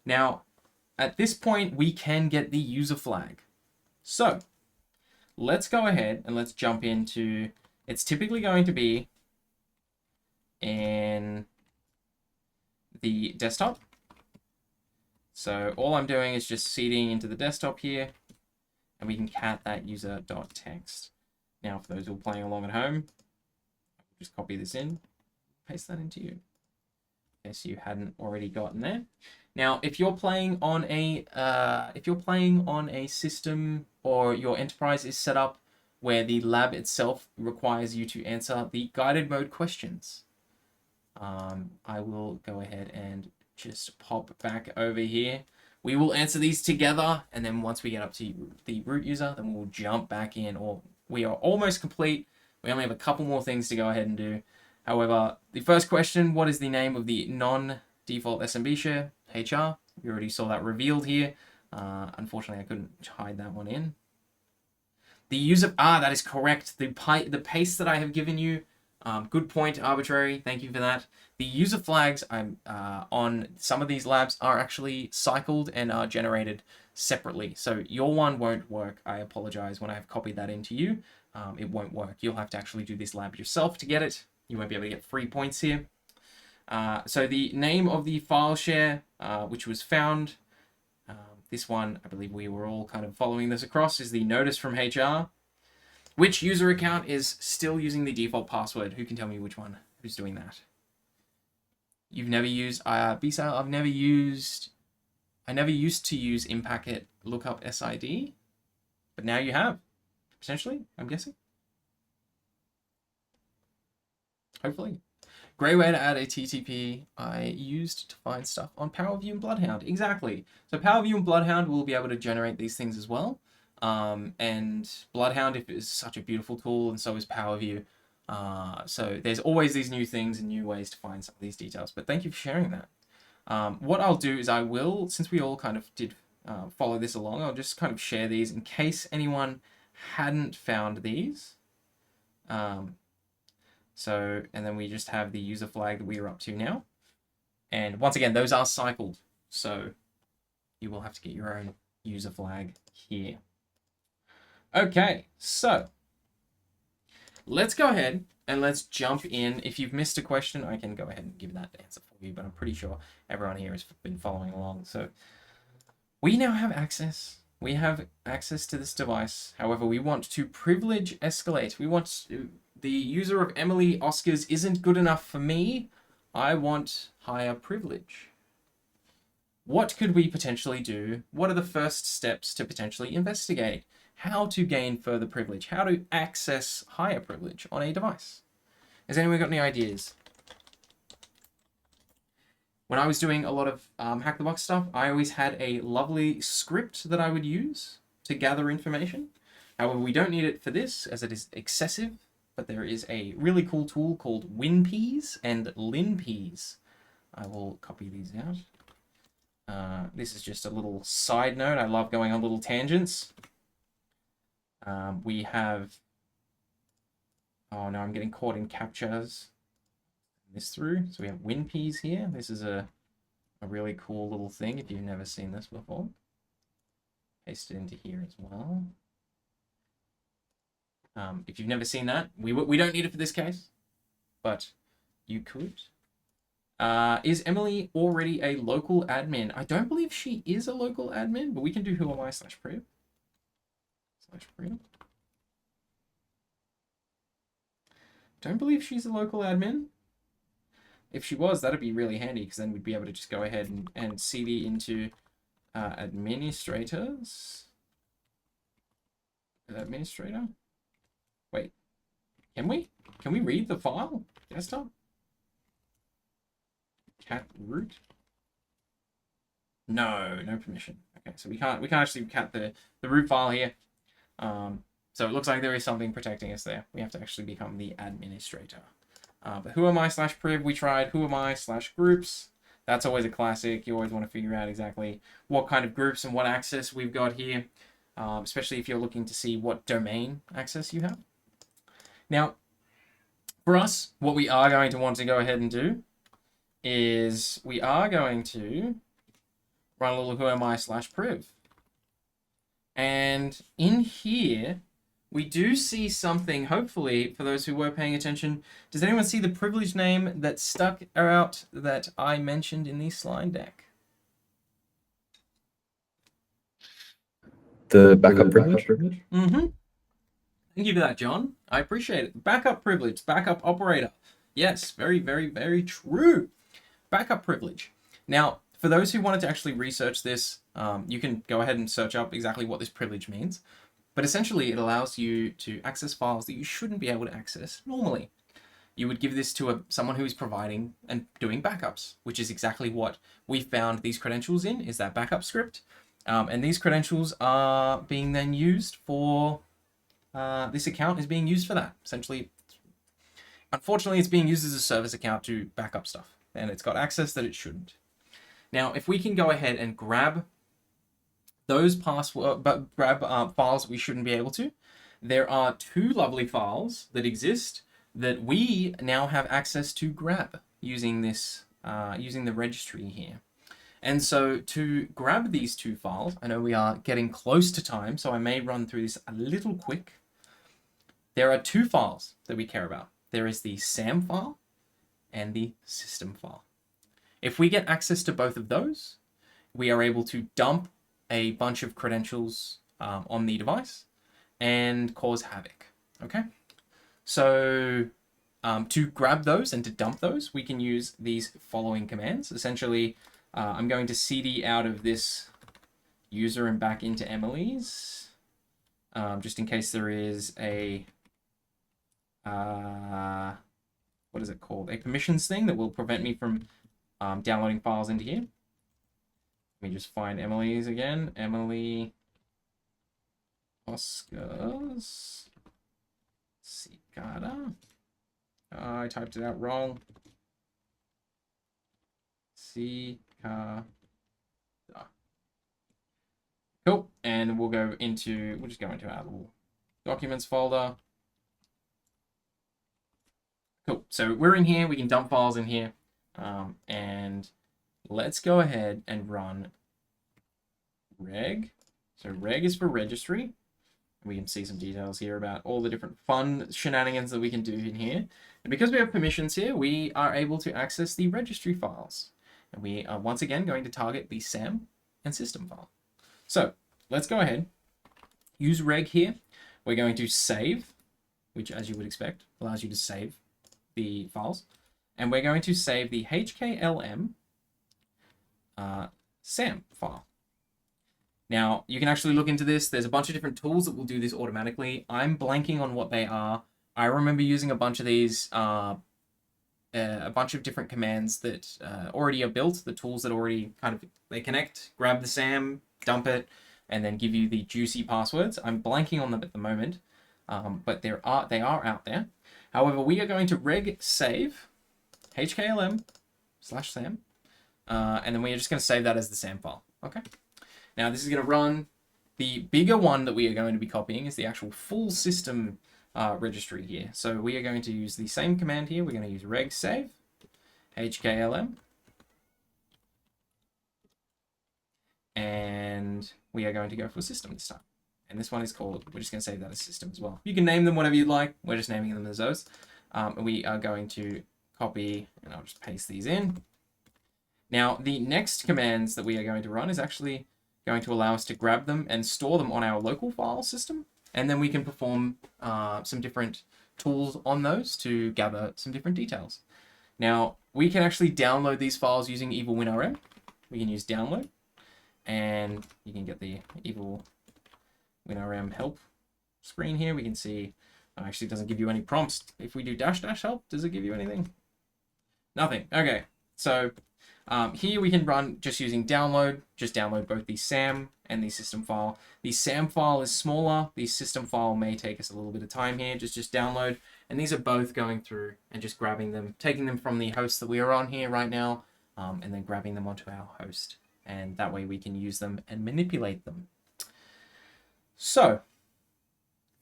Now, at this point, we can get the user flag. So, let's go ahead and let's jump into, it's typically going to be in the desktop. So all I'm doing is just seeding into the desktop here, and we can cat that user.text. Now, for those who are playing along at home, just copy this in, paste that into you, in case you hadn't already gotten there. Now, if you're playing on a system, or your enterprise is set up where the lab itself requires you to answer the guided mode questions, I will go ahead and just pop back over here. We will answer these together, and then once we get up to the root user, then we'll jump back in, or we are almost complete. We only have a couple more things to go ahead and do. However, the first question, what is the name of the non-default SMB share? HR. We already saw that revealed here. Unfortunately, I couldn't hide that one in. The user, that is correct. The paste that I have given you, good point, arbitrary. Thank you for that. The user flags on some of these labs are actually cycled and are generated separately. So your one won't work. I apologize. When I have copied that into you, it won't work. You'll have to actually do this lab yourself to get it. You won't be able to get 3 points here. So the name of the file share, which was found, this one, I believe we were all kind of following this across, is the notice from HR. Which user account is still using the default password? Who can tell me which one? Who's doing that? You've never used BSAL. I never used to use Impacket lookup SID, but now you have, potentially, I'm guessing. Hopefully. Great way to add a TTP I used to find stuff on PowerView and Bloodhound. Exactly. So PowerView and Bloodhound will be able to generate these things as well. And Bloodhound is such a beautiful tool, and so is PowerView. So there's always these new things and new ways to find some of these details. But thank you for sharing that. What I'll do is I will, since we all kind of did follow this along, I'll just kind of share these in case anyone hadn't found these. So, and then we just have the user flag that we are up to now. And once again, those are cycled. So you will have to get your own user flag here. Okay, so let's go ahead and let's jump in. If you've missed a question, I can go ahead and give that answer for you, but I'm pretty sure everyone here has been following along. So we now have access. We have access to this device. However, we want to privilege escalate. We want to, the user of Emily Oscars isn't good enough for me. I want higher privilege. What could we potentially do? What are the first steps to potentially investigate? How to gain further privilege? How to access higher privilege on a device? Has anyone got any ideas? When I was doing a lot of Hack the Box stuff, I always had a lovely script that I would use to gather information. However, we don't need it for this, as it is excessive, but there is a really cool tool called WinPeas and LinPeas. I will copy these out. This is just a little side note. I love going on little tangents. We have... Oh no, I'm getting caught in captchas. this through. So we have WinPs here. This is a really cool little thing if you've never seen this before. Paste it into here as well. If you've never seen that, we don't need it for this case, but you could. Is Emily already a local admin? I don't believe she is a local admin, but we can do whoami/priv. /priv. Don't believe she's a local admin. If she was, that'd be really handy, because then we'd be able to just go ahead and cd into administrators. Administrator? Wait, can we? Can we read the file? Desktop? Cat root? No permission. Okay, so we can't actually cat the root file here. So it looks like there is something protecting us there. We have to actually become the administrator. But whoami/priv, we tried whoami/groups. That's always a classic. You always want to figure out exactly what kind of groups and what access we've got here, especially if you're looking to see what domain access you have. Now, for us, what we are going to want to go ahead and do is we are going to run a little whoami/priv. And in here, we do see something, hopefully, for those who were paying attention. Does anyone see the privilege name that stuck out that I mentioned in the slide deck? The backup privilege? Mm-hmm. Thank you for that, John. I appreciate it. Backup privilege, backup operator. Yes, very, very, very true. Backup privilege. Now, for those who wanted to actually research this, you can go ahead and search up exactly what this privilege means. But essentially, it allows you to access files that you shouldn't be able to access normally. You would give this to someone who is providing and doing backups, which is exactly what we found these credentials in, is that backup script. And these credentials are being then used for, this account is being used for that. Essentially, unfortunately, it's being used as a service account to back up stuff, and it's got access that it shouldn't. Now, if we can go ahead and grab those files we shouldn't be able to, there are two lovely files that exist that we now have access to grab using this, using the registry here. And so to grab these two files, I know we are getting close to time, so I may run through this a little quick. There are two files that we care about. There is the SAM file and the system file. If we get access to both of those, we are able to dump a bunch of credentials on the device and cause havoc, okay? So to grab those and to dump those, we can use these following commands. Essentially, I'm going to cd out of this user and back into Emily's, just in case there is a, what is it called? A permissions thing that will prevent me from downloading files into here. Let me just find Emily's again. Emily Oscars Cicada. I typed it out wrong. Cicada. Cool. And we'll just go into our little documents folder. Cool. So we're in here. We can dump files in here. And let's go ahead and run reg. So reg is for registry. We can see some details here about all the different fun shenanigans that we can do in here. And because we have permissions here, we are able to access the registry files. And we are once again going to target the SAM and system file. So let's go ahead, use reg here. We're going to save, which as you would expect, allows you to save the files. And we're going to save the HKLM SAM file. Now, you can actually look into this. There's a bunch of different tools that will do this automatically. I'm blanking on what they are. I remember using a bunch of these, a bunch of different commands that already are built, the tools that already they connect, grab the SAM, dump it, and then give you the juicy passwords. I'm blanking on them at the moment, but they are out there. However, we are going to reg save HKLM/SAM, and then we are just going to save that as the SAM file. Okay. Now this is going to run. The bigger one that we are going to be copying is the actual full system registry here. So we are going to use the same command here. We're going to use reg save. HKLM. And we are going to go for system this time. And this one is called, we're just going to save that as system as well. You can name them whatever you'd like. We're just naming them as those. And we are going to copy, and I'll just paste these in. Now, the next commands that we are going to run is actually going to allow us to grab them and store them on our local file system. And then we can perform some different tools on those to gather some different details. Now, we can actually download these files using EvilWinRM. We can use download. And you can get the EvilWinRM help screen here. We can see, actually doesn't give you any prompts. If we do -- help, does it give you anything? Nothing. Okay, so here we can run just using download. Just download both the SAM and the system file. The SAM file is smaller. The system file may take us a little bit of time here. Just download. And these are both going through and just grabbing them, taking them from the host that we are on here right now, and then grabbing them onto our host. And that way we can use them and manipulate them. So,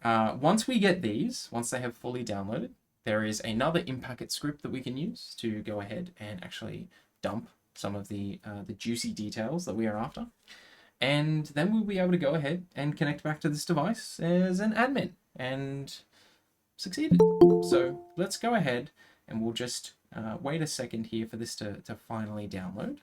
once we get these, once they have fully downloaded, there is another in-packet script that we can use to go ahead and actually dump some of the juicy details that we are after. And then we'll be able to go ahead and connect back to this device as an admin and succeeded. So let's go ahead and we'll just wait a second here for this to finally download.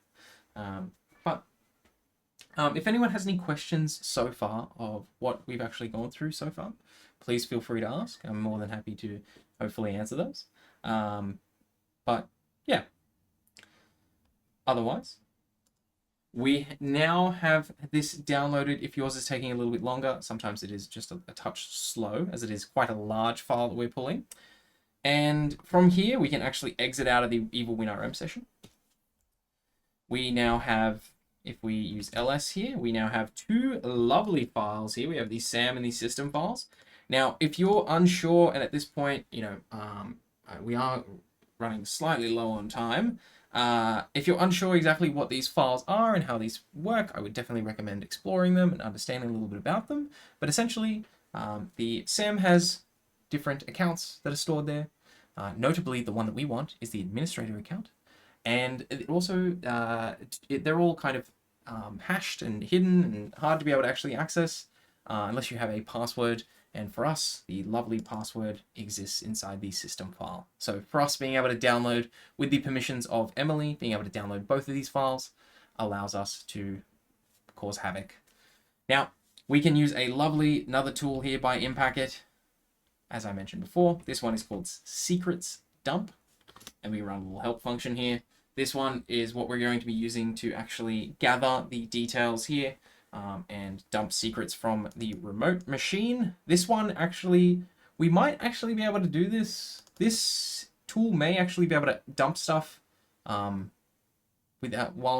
If anyone has any questions so far of what we've actually gone through so far, please feel free to ask. I'm more than happy to hopefully answer those. But yeah, otherwise, we now have this downloaded. If yours is taking a little bit longer, sometimes it is just a touch slow, as it is quite a large file that we're pulling. And from here, we can actually exit out of the EvilWinRM session. We now have, if we use ls here, we now have two lovely files here. We have the SAM and the system files. Now, if you're unsure, and at this point, we are running slightly low on time. If you're unsure exactly what these files are and how these work, I would definitely recommend exploring them and understanding a little bit about them. But essentially, the SAM has different accounts that are stored there. Notably, the one that we want is the administrator account. And it also, they're all kind of hashed and hidden and hard to be able to actually access unless you have a password. And for us, the lovely password exists inside the system file. So for us, being able to download with the permissions of Emily, being able to download both of these files allows us to cause havoc. Now, we can use another tool here by in-packet. As I mentioned before, this one is called secrets dump. And we run a little help function here. This one is what we're going to be using to actually gather the details here. And dump secrets from the remote machine. This one actually, we might actually be able to do this. This tool may actually be able to dump stuff while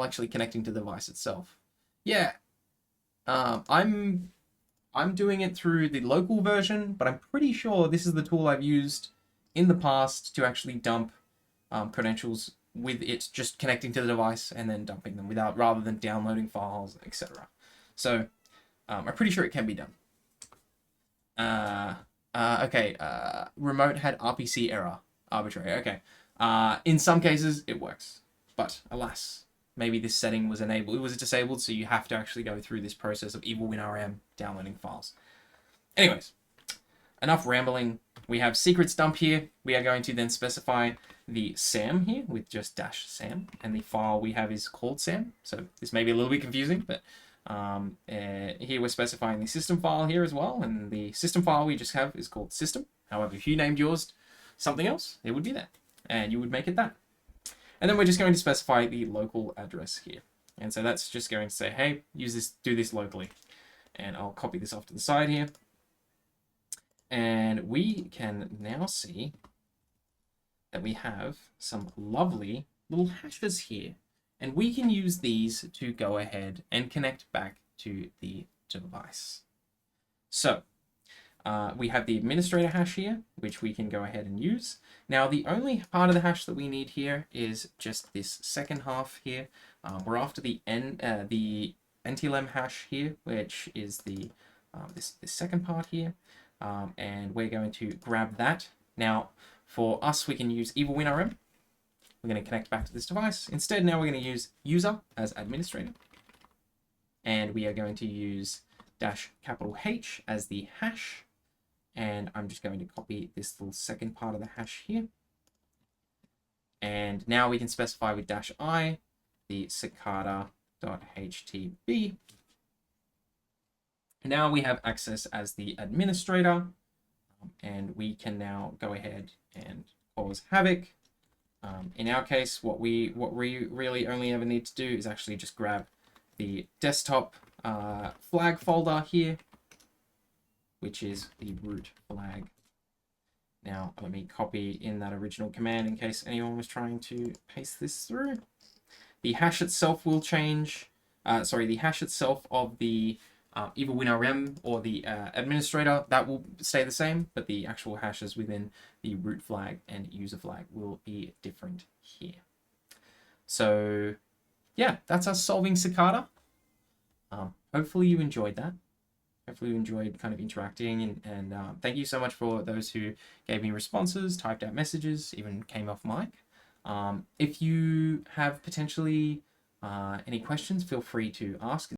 actually connecting to the device itself. Yeah, I'm doing it through the local version, but I'm pretty sure this is the tool I've used in the past to actually dump credentials with it just connecting to the device and then dumping them rather than downloading files, etc. So, I'm pretty sure it can be done. Okay, remote had RPC error. Arbitrary, okay. In some cases, it works. But, alas, maybe this setting was disabled, so you have to actually go through this process of EvilWinRM downloading files. Anyways, enough rambling. We have secrets dump here. We are going to then specify the SAM here with just -SAM, and the file we have is called SAM. So, this may be a little bit confusing, but here we're specifying the system file here as well, and the system file we just have is called system. However, if you named yours something else, it would be that, and you would make it that. And then we're just going to specify the local address here. And so that's just going to say, hey, do this locally. And I'll copy this off to the side here. And we can now see that we have some lovely little hashes here. And we can use these to go ahead and connect back to the device. So we have the administrator hash here, which we can go ahead and use. Now, the only part of the hash that we need here is just this second half here. We're after the NTLM hash here, which is the this second part here. And we're going to grab that. Now, for us, we can use EvilWinRM. we're going to connect back to this device. Instead, now we're going to use user as administrator. And we are going to use -H as the hash. And I'm just going to copy this little second part of the hash here. And now we can specify with -I the cicada.htb. Now we have access as the administrator, and we can now go ahead and cause havoc. In our case, what we really only ever need to do is actually just grab the desktop flag folder here, which is the root flag. Now, let me copy in that original command in case anyone was trying to paste this through. The hash itself will change. The hash itself of the either WinRM or the administrator, that will stay the same, but the actual hashes within the root flag and user flag will be different here. So, yeah, that's us solving Cicada. Hopefully you enjoyed that. Hopefully you enjoyed kind of interacting, and thank you so much for those who gave me responses, typed out messages, even came off mic. If you have potentially any questions, feel free to ask.